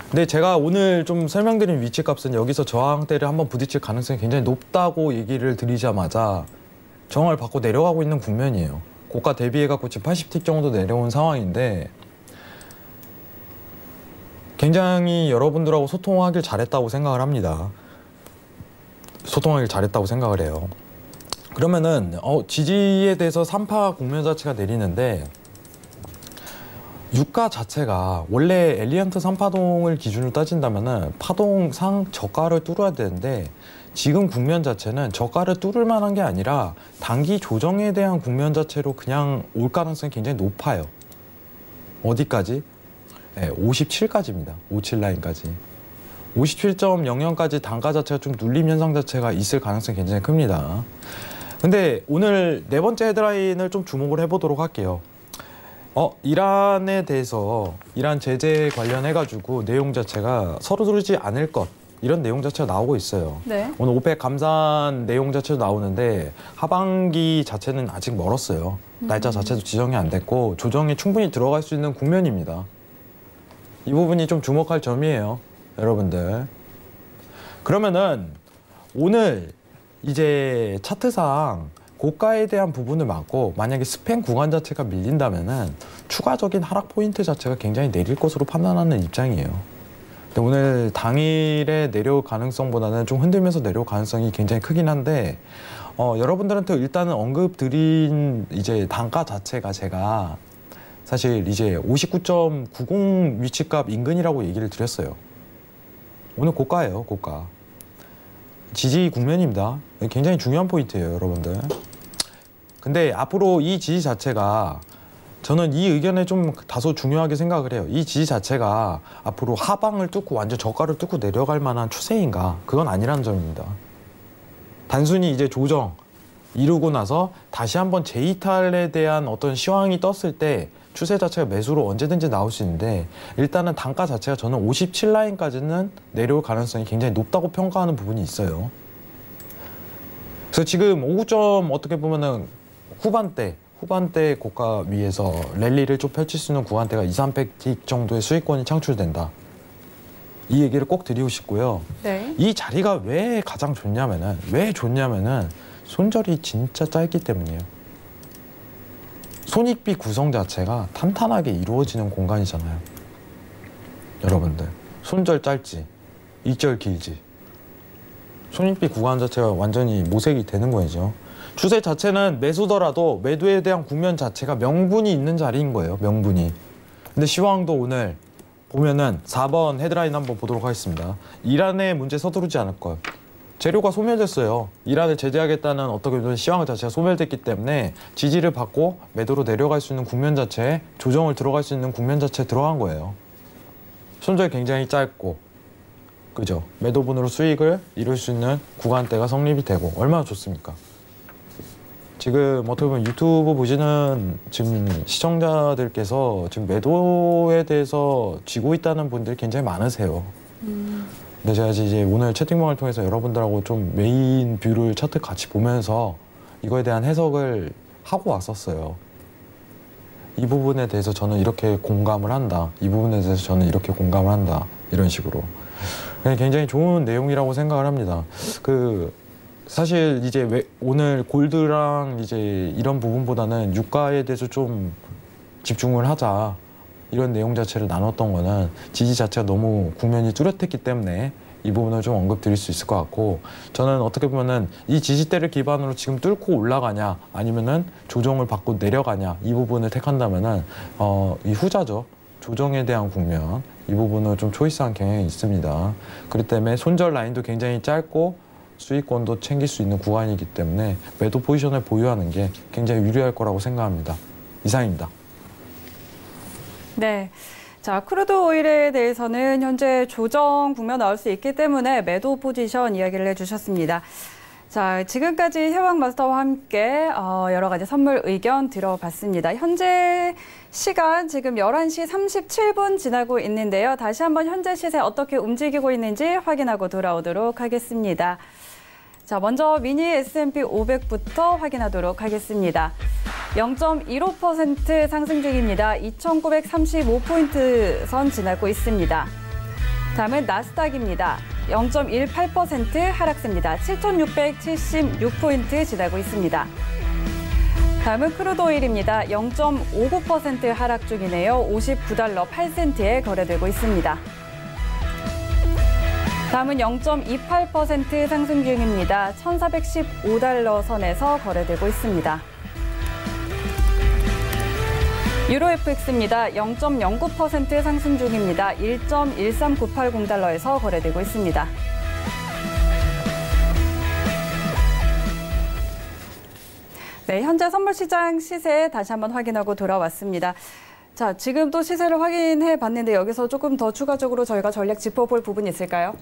근데 제가 오늘 좀 설명드린 위치값은 여기서 저항대를 한번 부딪힐 가능성이 굉장히 높다고 얘기를 드리자마자 저항을 받고 내려가고 있는 국면이에요. 고가 대비해갖고 지금 80틱 정도 내려온 상황인데 굉장히 여러분들하고 소통하길 잘했다고 생각을 합니다. 소통하길 잘했다고 생각을 해요. 그러면은 지지에 대해서 3파 국면 자체가 내리는데 유가 자체가 원래 엘리언트 3파동을 기준으로 따진다면은 파동상 저가를 뚫어야 되는데 지금 국면 자체는 저가를 뚫을 만한 게 아니라 단기 조정에 대한 국면 자체로 그냥 올 가능성이 굉장히 높아요. 어디까지? 네, 57까지입니다. 57 라인까지. 57.00까지 단가 자체가 좀 눌림 현상 자체가 있을 가능성이 굉장히 큽니다. 근데 오늘 네 번째 헤드라인을 좀 주목을 해보도록 할게요. 이란에 대해서 이란 제재 관련해가지고 내용 자체가 서두르지 않을 것 이런 내용 자체가 나오고 있어요. 네. 오늘 오펙 감산 내용 자체도 나오는데 하반기 자체는 아직 멀었어요. 날짜 자체도 지정이 안 됐고 조정이 충분히 들어갈 수 있는 국면입니다. 이 부분이 좀 주목할 점이에요. 여러분들. 그러면은 오늘 이제 차트상 고가에 대한 부분을 맞고 만약에 스팬 구간 자체가 밀린다면은 추가적인 하락 포인트 자체가 굉장히 내릴 것으로 판단하는 입장이에요. 근데 오늘 당일에 내려올 가능성보다는 좀 흔들면서 내려올 가능성이 굉장히 크긴 한데 여러분들한테 일단은 언급 드린 이제 단가 자체가 제가 사실 이제 59.90 위치값 인근이라고 얘기를 드렸어요. 오늘 고가예요, 고가. 지지 국면입니다. 굉장히 중요한 포인트예요, 여러분들. 근데 앞으로 이 지지 자체가 저는 이 의견에 좀 다소 중요하게 생각을 해요. 이 지지 자체가 앞으로 하방을 뚫고 완전 저가를 뚫고 내려갈 만한 추세인가? 그건 아니라는 점입니다. 단순히 이제 조정 이루고 나서 다시 한번 재이탈에 대한 어떤 시황이 떴을 때 추세 자체가 매수로 언제든지 나올 수 있는데 일단은 단가 자체가 저는 57라인까지는 내려올 가능성이 굉장히 높다고 평가하는 부분이 있어요. 그래서 지금 5점 어떻게 보면은 후반대 고가 위에서 랠리를 좀 펼칠 수 있는 구간대가 2,300틱 정도의 수익권이 창출된다. 이 얘기를 꼭 드리고 싶고요. 네. 이 자리가 왜 가장 좋냐면은 손절이 진짜 짧기 때문이에요. 손익비 구성 자체가 탄탄하게 이루어지는 공간이잖아요. 여러분들 손절 짧지, 이절 길지. 손익비 구간 자체가 완전히 모색이 되는 거죠. 추세 자체는 매수더라도 매도에 대한 국면 자체가 명분이 있는 자리인 거예요. 명분이. 근데 시황도 오늘 보면은 4번 헤드라인 한번 보도록 하겠습니다. 이란에 문제 서두르지 않을 것. 재료가 소멸됐어요. 이란을 제재하겠다는 어떻게 보면 시황 자체가 소멸됐기 때문에 지지를 받고 매도로 내려갈 수 있는 국면 자체에 조정을 들어갈 수 있는 국면 자체에 들어간 거예요. 손절 굉장히 짧고, 그죠? 매도분으로 수익을 이룰 수 있는 구간대가 성립이 되고 얼마나 좋습니까? 지금 어떻게 보면 유튜브 보시는 지금 시청자들께서 지금 매도에 대해서 쥐고 있다는 분들이 굉장히 많으세요. 근데 제가 이제 오늘 채팅방을 통해서 여러분들하고 좀 메인 뷰를 차트 같이 보면서 이거에 대한 해석을 하고 왔었어요. 이 부분에 대해서 저는 이렇게 공감을 한다. 이 부분에 대해서 저는 이렇게 공감을 한다. 이런 식으로. 굉장히 좋은 내용이라고 생각을 합니다. 사실 이제 오늘 골드랑 이제 이런 부분보다는 유가에 대해서 좀 집중을 하자. 이런 내용 자체를 나눴던 거는 지지 자체가 너무 국면이 뚜렷했기 때문에 이 부분을 좀 언급드릴 수 있을 것 같고, 저는 어떻게 보면은 이 지지대를 기반으로 지금 뚫고 올라가냐 아니면은 조정을 받고 내려가냐 이 부분을 택한다면은 이 후자죠. 조정에 대한 국면 이 부분을 좀 초이스한 경향이 있습니다. 그렇기 때문에 손절 라인도 굉장히 짧고 수익권도 챙길 수 있는 구간이기 때문에 매도 포지션을 보유하는 게 굉장히 유리할 거라고 생각합니다. 이상입니다. 네. 자, 크루드 오일에 대해서는 현재 조정 국면 나올 수 있기 때문에 매도 포지션 이야기를 해주셨습니다. 자, 지금까지 해왕 마스터와 함께 여러 가지 선물 의견 들어봤습니다. 현재 시간 지금 11시 37분 지나고 있는데요. 다시 한번 현재 시세 어떻게 움직이고 있는지 확인하고 돌아오도록 하겠습니다. 자, 먼저 미니 S&P 500부터 확인하도록 하겠습니다. 0.15% 상승 중입니다. 2,935포인트 선 지나고 있습니다. 다음은 나스닥입니다. 0.18% 하락세입니다. 7,676포인트 지나고 있습니다. 다음은 크루드오일입니다. 0.59% 하락 중이네요. 59달러 8센트에 거래되고 있습니다. 다음은 0.28% 상승 중입니다. 1,415달러 선에서 거래되고 있습니다. 유로 FX입니다. 0.09% 상승 중입니다. 1.13980달러에서 거래되고 있습니다. 네, 현재 선물시장 시세 다시 한번 확인하고 돌아왔습니다. 자, 지금 또 시세를 확인해 봤는데 여기서 조금 더 추가적으로 저희가 전략 짚어볼 부분이 있을까요?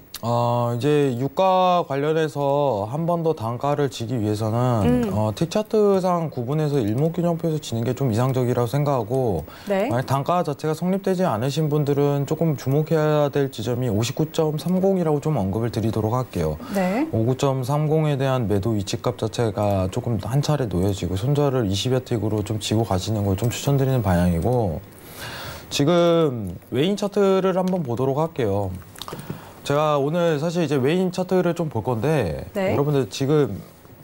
이제 유가 관련해서 한 번 더 단가를 지기 위해서는 틱차트상 구분해서 일목균형표에서 지는 게 좀 이상적이라고 생각하고, 네. 만약 단가 자체가 성립되지 않으신 분들은 조금 주목해야 될 지점이 59.30이라고 좀 언급을 드리도록 할게요. 네. 59.30에 대한 매도 위치값 자체가 조금 한 차례 놓여지고 손절을 20여 틱으로 좀 지고 가시는 걸 좀 추천드리는 방향이고, 지금 웨인 차트를 한번 보도록 할게요. 제가 오늘 사실 이제 웨인 차트를 좀 볼 건데, 네. 여러분들 지금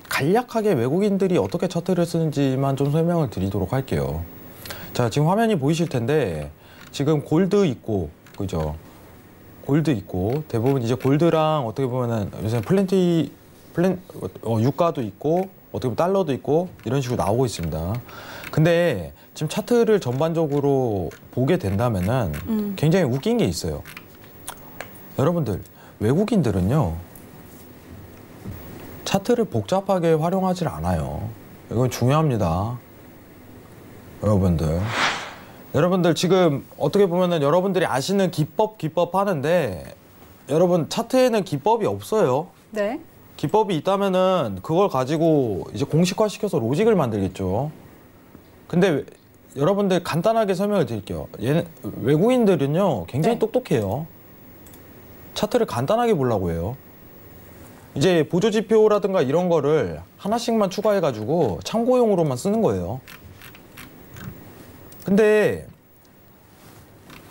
간략하게 외국인들이 어떻게 차트를 쓰는지만 좀 설명을 드리도록 할게요. 자, 지금 화면이 보이실 텐데 지금 골드 있고, 그죠? 골드 있고, 대부분 이제 골드랑 어떻게 보면은 요새 유가도 있고, 어떻게 보면 달러도 있고 이런 식으로 나오고 있습니다. 근데 지금 차트를 전반적으로 보게 된다면은 굉장히 웃긴 게 있어요. 여러분들, 외국인들은요 차트를 복잡하게 활용하지 않아요. 이건 중요합니다. 여러분들 지금 어떻게 보면은 여러분들이 아시는 기법 하는데 여러분 차트에는 기법이 없어요. 네. 기법이 있다면은 그걸 가지고 이제 공식화시켜서 로직을 만들겠죠. 근데 여러분들 간단하게 설명을 드릴게요. 외국인들은요 굉장히 네. 똑똑해요. 차트를 간단하게 보려고 해요. 이제 보조지표라든가 이런 거를 하나씩만 추가해가지고 참고용으로만 쓰는 거예요. 근데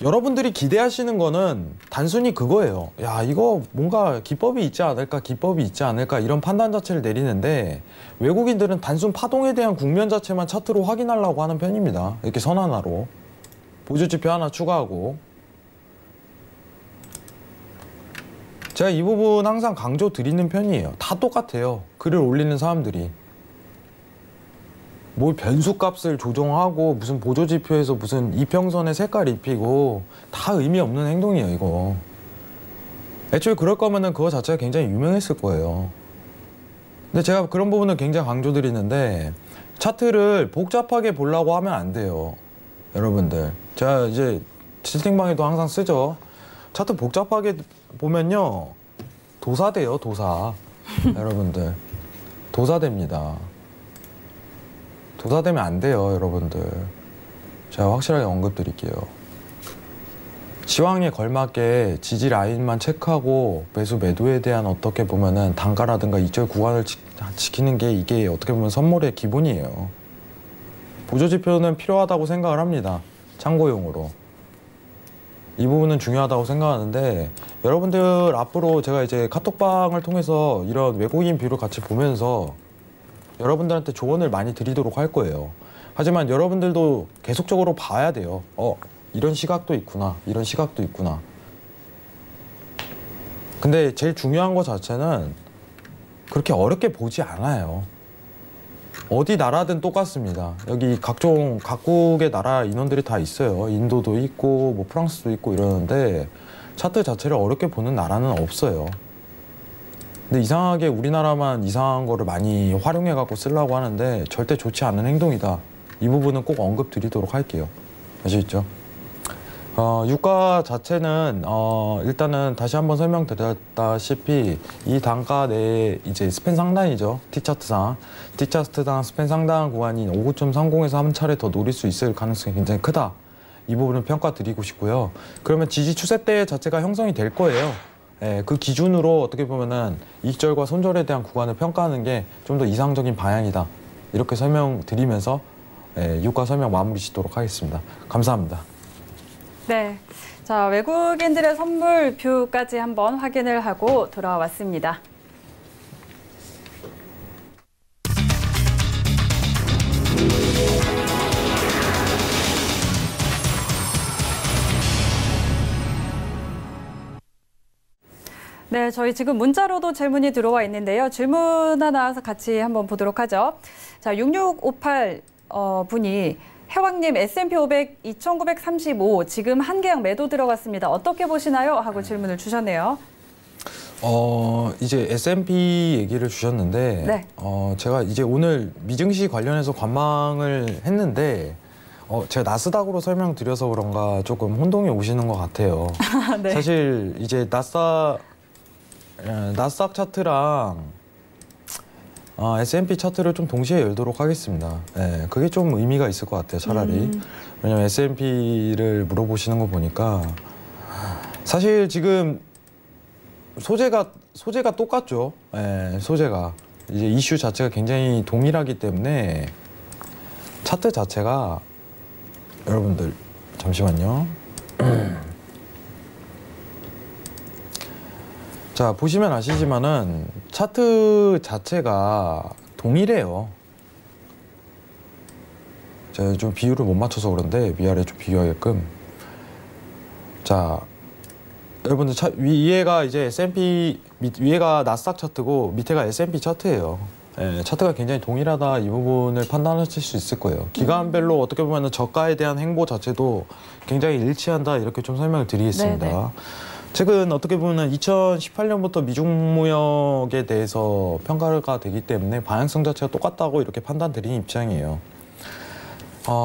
여러분들이 기대하시는 거는 단순히 그거예요. 야, 이거 뭔가 기법이 있지 않을까 이런 판단 자체를 내리는데 외국인들은 단순 파동에 대한 국면 자체만 차트로 확인하려고 하는 편입니다. 이렇게 선 하나로 보조지표 하나 추가하고. 제가 이 부분 항상 강조 드리는 편이에요. 다 똑같아요. 글을 올리는 사람들이. 뭘 변수값을 조정하고 무슨 보조지표에서 무슨 이평선에 색깔 입히고 다 의미 없는 행동이에요, 이거. 애초에 그럴 거면은 그거 자체가 굉장히 유명했을 거예요. 근데 제가 그런 부분을 굉장히 강조드리는데 차트를 복잡하게 보려고 하면 안 돼요. 여러분들. 제가 이제 채팅방에도 항상 쓰죠. 차트 복잡하게 보면요. 도사돼요, 도사. 여러분들. 도사됩니다. 도사되면 안 돼요, 여러분들. 제가 확실하게 언급드릴게요. 시황에 걸맞게 지지 라인만 체크하고 매수 매도에 대한 어떻게 보면은 단가라든가 이절 구간을 지키는 게 이게 어떻게 보면 선물의 기본이에요. 보조지표는 필요하다고 생각을 합니다. 참고용으로. 이 부분은 중요하다고 생각하는데 여러분들 앞으로 제가 이제 카톡방을 통해서 이런 외국인 뷰를 같이 보면서 여러분들한테 조언을 많이 드리도록 할 거예요. 하지만 여러분들도 계속적으로 봐야 돼요. 이런 시각도 있구나. 이런 시각도 있구나. 근데 제일 중요한 거 자체는 그렇게 어렵게 보지 않아요. 어디 나라든 똑같습니다. 여기 각국의 나라 인원들이 다 있어요. 인도도 있고 뭐 프랑스도 있고 이러는데 차트 자체를 어렵게 보는 나라는 없어요. 근데 이상하게 우리나라만 이상한 거를 많이 활용해 갖고 쓰려고 하는데 절대 좋지 않은 행동이다. 이 부분은 꼭 언급 드리도록 할게요. 아시겠죠? 유가 자체는 일단은 다시 한번 설명드렸다시피 이 단가 내에 이제 스팬 상단이죠. T차트상 스팬 상단 구간인 59.30에서 한 차례 더 노릴 수 있을 가능성이 굉장히 크다. 이 부분은 평가 드리고 싶고요. 그러면 지지 추세대 자체가 형성이 될 거예요. 예, 그 기준으로 어떻게 보면은 이익절과 손절에 대한 구간을 평가하는 게 좀 더 이상적인 방향이다. 이렇게 설명드리면서 유가 설명 마무리 짓도록 하겠습니다. 감사합니다. 네. 자, 외국인들의 선물 뷰까지 한번 확인을 하고 돌아왔습니다. 네, 저희 지금 문자로도 질문이 들어와 있는데요. 질문 하나 같이 한번 보도록 하죠. 자, 6658 분이 해왕님 S&P 500 2,935 지금 한 계약 매도 들어갔습니다. 어떻게 보시나요? 하고 질문을 주셨네요. 이제 S&P 얘기를 주셨는데 네. 제가 이제 오늘 미증시 관련해서 관망을 했는데 제가 나스닥으로 설명드려서 그런가 조금 혼동이 오시는 것 같아요. 네. 사실 이제 나스닥 차트랑 S&P 차트를 좀 동시에 열도록 하겠습니다. 네, 그게 좀 의미가 있을 것 같아요, 차라리. 왜냐면 S&P를 물어보시는 거 보니까 사실 지금 소재가 똑같죠. 네, 소재가. 이제 이슈 자체가 굉장히 동일하기 때문에 차트 자체가 여러분들 잠시만요. 자, 보시면 아시지만은 차트 자체가 동일해요. 제가 좀 비율을 못 맞춰서 그런데 위아래 좀 비교하게끔. 자, 여러분들 위에가 이제 S&P 위에가 나스닥 차트고 밑에가 S&P 차트예요. 예, 차트가 굉장히 동일하다 이 부분을 판단하실 수 있을 거예요. 기간별로 어떻게 보면 저가에 대한 행보 자체도 굉장히 일치한다 이렇게 좀 설명을 드리겠습니다. 네네. 최근 어떻게 보면 2018년부터 미중무역에 대해서 평가가 되기 때문에 방향성 자체가 똑같다고 이렇게 판단드리는 입장이에요.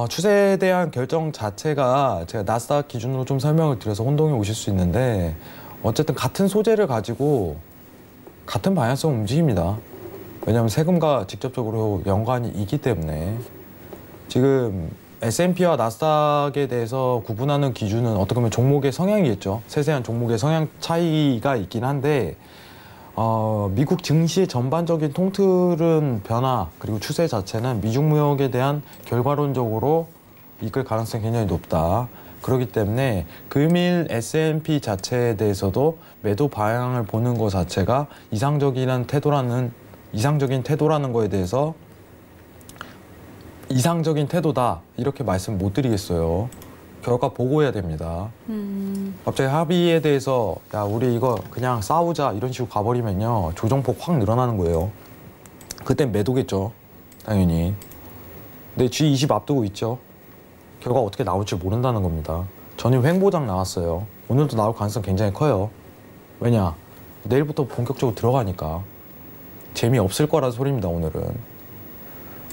추세에 대한 결정 자체가 제가 나스닥 기준으로 좀 설명을 드려서 혼동이 오실 수 있는데 어쨌든 같은 소재를 가지고 같은 방향성 움직입니다. 왜냐하면 세금과 직접적으로 연관이 있기 때문에 지금 S&P와 나스닥에 대해서 구분하는 기준은 어떻게 보면 종목의 성향이겠죠. 세세한 종목의 성향 차이가 있긴 한데 미국 증시의 전반적인 통틀은 변화 그리고 추세 자체는 미중무역에 대한 결과론적으로 이끌 가능성이 굉장히 높다. 그렇기 때문에 금일 S&P 자체에 대해서도 매도 방향을 보는 것 자체가 이상적인 태도라는 거에 대해서 이상적인 태도다 이렇게 말씀 못 드리겠어요. 결과 보고해야 됩니다. 갑자기 합의에 대해서 야 우리 이거 그냥 싸우자 이런 식으로 가버리면요 조정폭 확 늘어나는 거예요. 그땐 매도겠죠 당연히. 근데 G20 앞두고 있죠. 결과 어떻게 나올지 모른다는 겁니다. 전일 횡보장 나왔어요. 오늘도 나올 가능성 굉장히 커요. 왜냐 내일부터 본격적으로 들어가니까 재미없을 거라는 소리입니다 오늘은.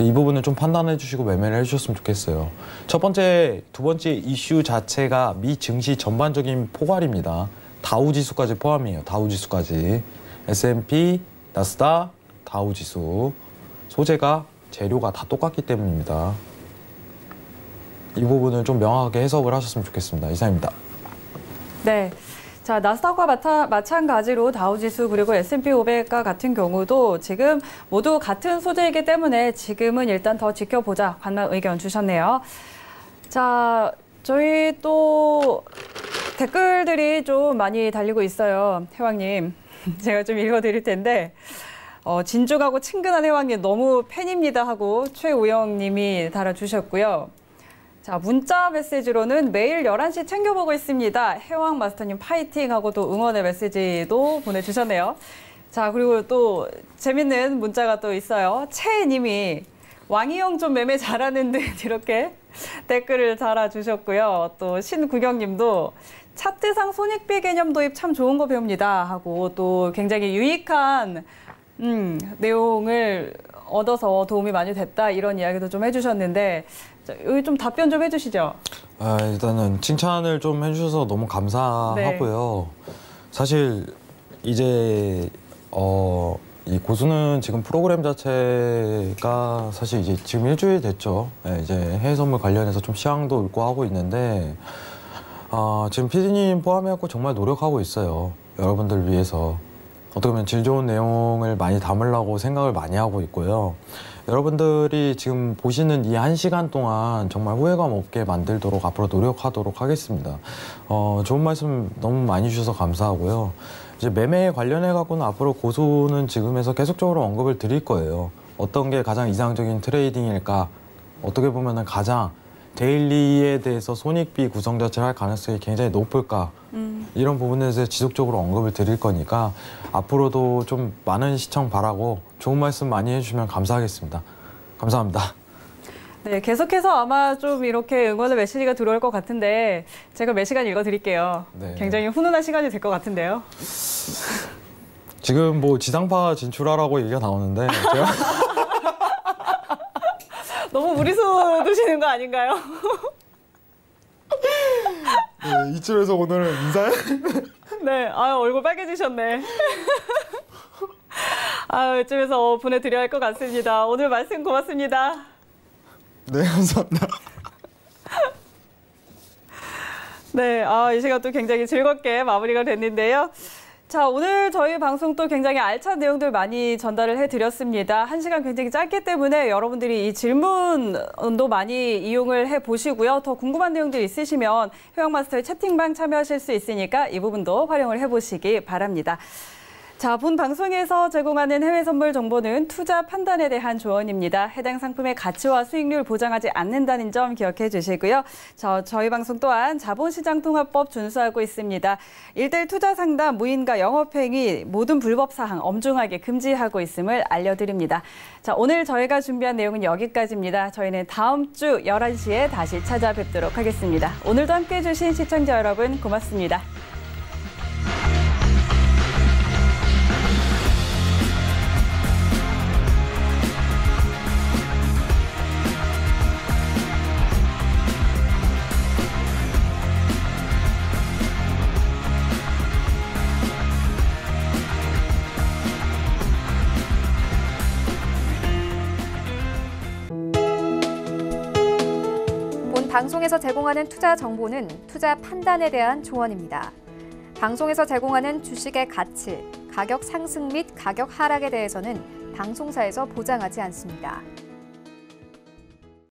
이 부분은 좀 판단해 주시고 매매를 해주셨으면 좋겠어요. 첫 번째, 두 번째 이슈 자체가 미 증시 전반적인 포괄입니다. 다우지수까지 포함이에요. 다우지수까지. S&P, 나스닥, 다우지수. 소재가, 재료가 다 똑같기 때문입니다. 이 부분을 좀 명확하게 해석을 하셨으면 좋겠습니다. 이상입니다. 네. 자, 나스닥과 마찬가지로 다우지수 그리고 S&P 500과 같은 경우도 지금 모두 같은 소재이기 때문에 지금은 일단 더 지켜보자 관망 의견 주셨네요. 자, 저희 또 댓글들이 좀 많이 달리고 있어요. 회왕님, 제가 좀 읽어드릴 텐데 진중하고 친근한 회왕님 너무 팬입니다 하고 최우영님이 달아주셨고요. 자, 문자 메시지로는 매일 11시 챙겨보고 있습니다. 해왕 마스터님 파이팅 하고 또 응원의 메시지도 보내주셨네요. 자, 그리고 또 재밌는 문자가 또 있어요. 채님이 왕이형 좀 매매 잘하는 듯 이렇게 댓글을 달아주셨고요. 또 신구경님도 차트상 손익비 개념 도입 참 좋은 거 배웁니다 하고 또 굉장히 유익한 내용을 얻어서 도움이 많이 됐다 이런 이야기도 좀 해주셨는데 여기 좀 답변 좀 해주시죠. 일단은 칭찬을 좀 해주셔서 너무 감사하고요. 네. 사실 이제 이 고수는 지금 프로그램 자체가 사실 이제 지금 일주일 됐죠. 네, 이제 해외 선물 관련해서 좀 시황도 읽고 하고 있는데 지금 PD님 포함해갖고 정말 노력하고 있어요. 여러분들 위해서. 어떻게 보면 질 좋은 내용을 많이 담으려고 생각을 많이 하고 있고요. 여러분들이 지금 보시는 이 1시간 동안 정말 후회감 없게 만들도록 앞으로 노력하도록 하겠습니다. 좋은 말씀 너무 많이 주셔서 감사하고요. 이제 매매에 관련해 갖고는 앞으로 고수는 지금에서 계속적으로 언급을 드릴 거예요. 어떤 게 가장 이상적인 트레이딩일까? 어떻게 보면은 가장 데일리에 대해서 손익비 구성 자체를 할 가능성이 굉장히 높을까? 이런 부분에 대해서 지속적으로 언급을 드릴 거니까 앞으로도 좀 많은 시청 바라고 좋은 말씀 많이 해주시면 감사하겠습니다. 감사합니다. 네, 계속해서 아마 좀 이렇게 응원의 메시지가 들어올 것 같은데 제가 몇 시간 읽어드릴게요. 네. 굉장히 훈훈한 시간이 될 것 같은데요. 지금 뭐 지상파 진출하라고 얘기가 나오는데 제가 너무 무리수 두시는 거 아닌가요? 네, 이쯤에서 오늘은 인사해. 네, 얼굴 빨개지셨네. 이쯤에서 보내드려야 할 것 같습니다. 오늘 말씀 고맙습니다. 네, 감사합니다. 네, 이 시간 또 굉장히 즐겁게 마무리가 됐는데요. 자, 오늘 저희 방송 또 굉장히 알찬 내용들 많이 전달을 해드렸습니다. 1시간 굉장히 짧기 때문에 여러분들이 이 질문도 많이 이용을 해보시고요. 더 궁금한 내용들 있으시면 해왕마스터의 채팅방 참여하실 수 있으니까 이 부분도 활용을 해보시기 바랍니다. 자, 본 방송에서 제공하는 해외 선물 정보는 투자 판단에 대한 조언입니다. 해당 상품의 가치와 수익률 보장하지 않는다는 점 기억해 주시고요. 저희 방송 또한 자본시장통합법 준수하고 있습니다. 1:1 투자 상담, 무인가 영업행위 모든 불법 사항 엄중하게 금지하고 있음을 알려드립니다. 자, 오늘 저희가 준비한 내용은 여기까지입니다. 저희는 다음 주 11시에 다시 찾아뵙도록 하겠습니다. 오늘도 함께해 주신 시청자 여러분 고맙습니다. 방송에서 제공하는 투자 정보는 투자 판단에 대한 조언입니다. 방송에서 제공하는 주식의 가치, 가격 상승 및 가격 하락에 대해서는 방송사에서 보장하지 않습니다.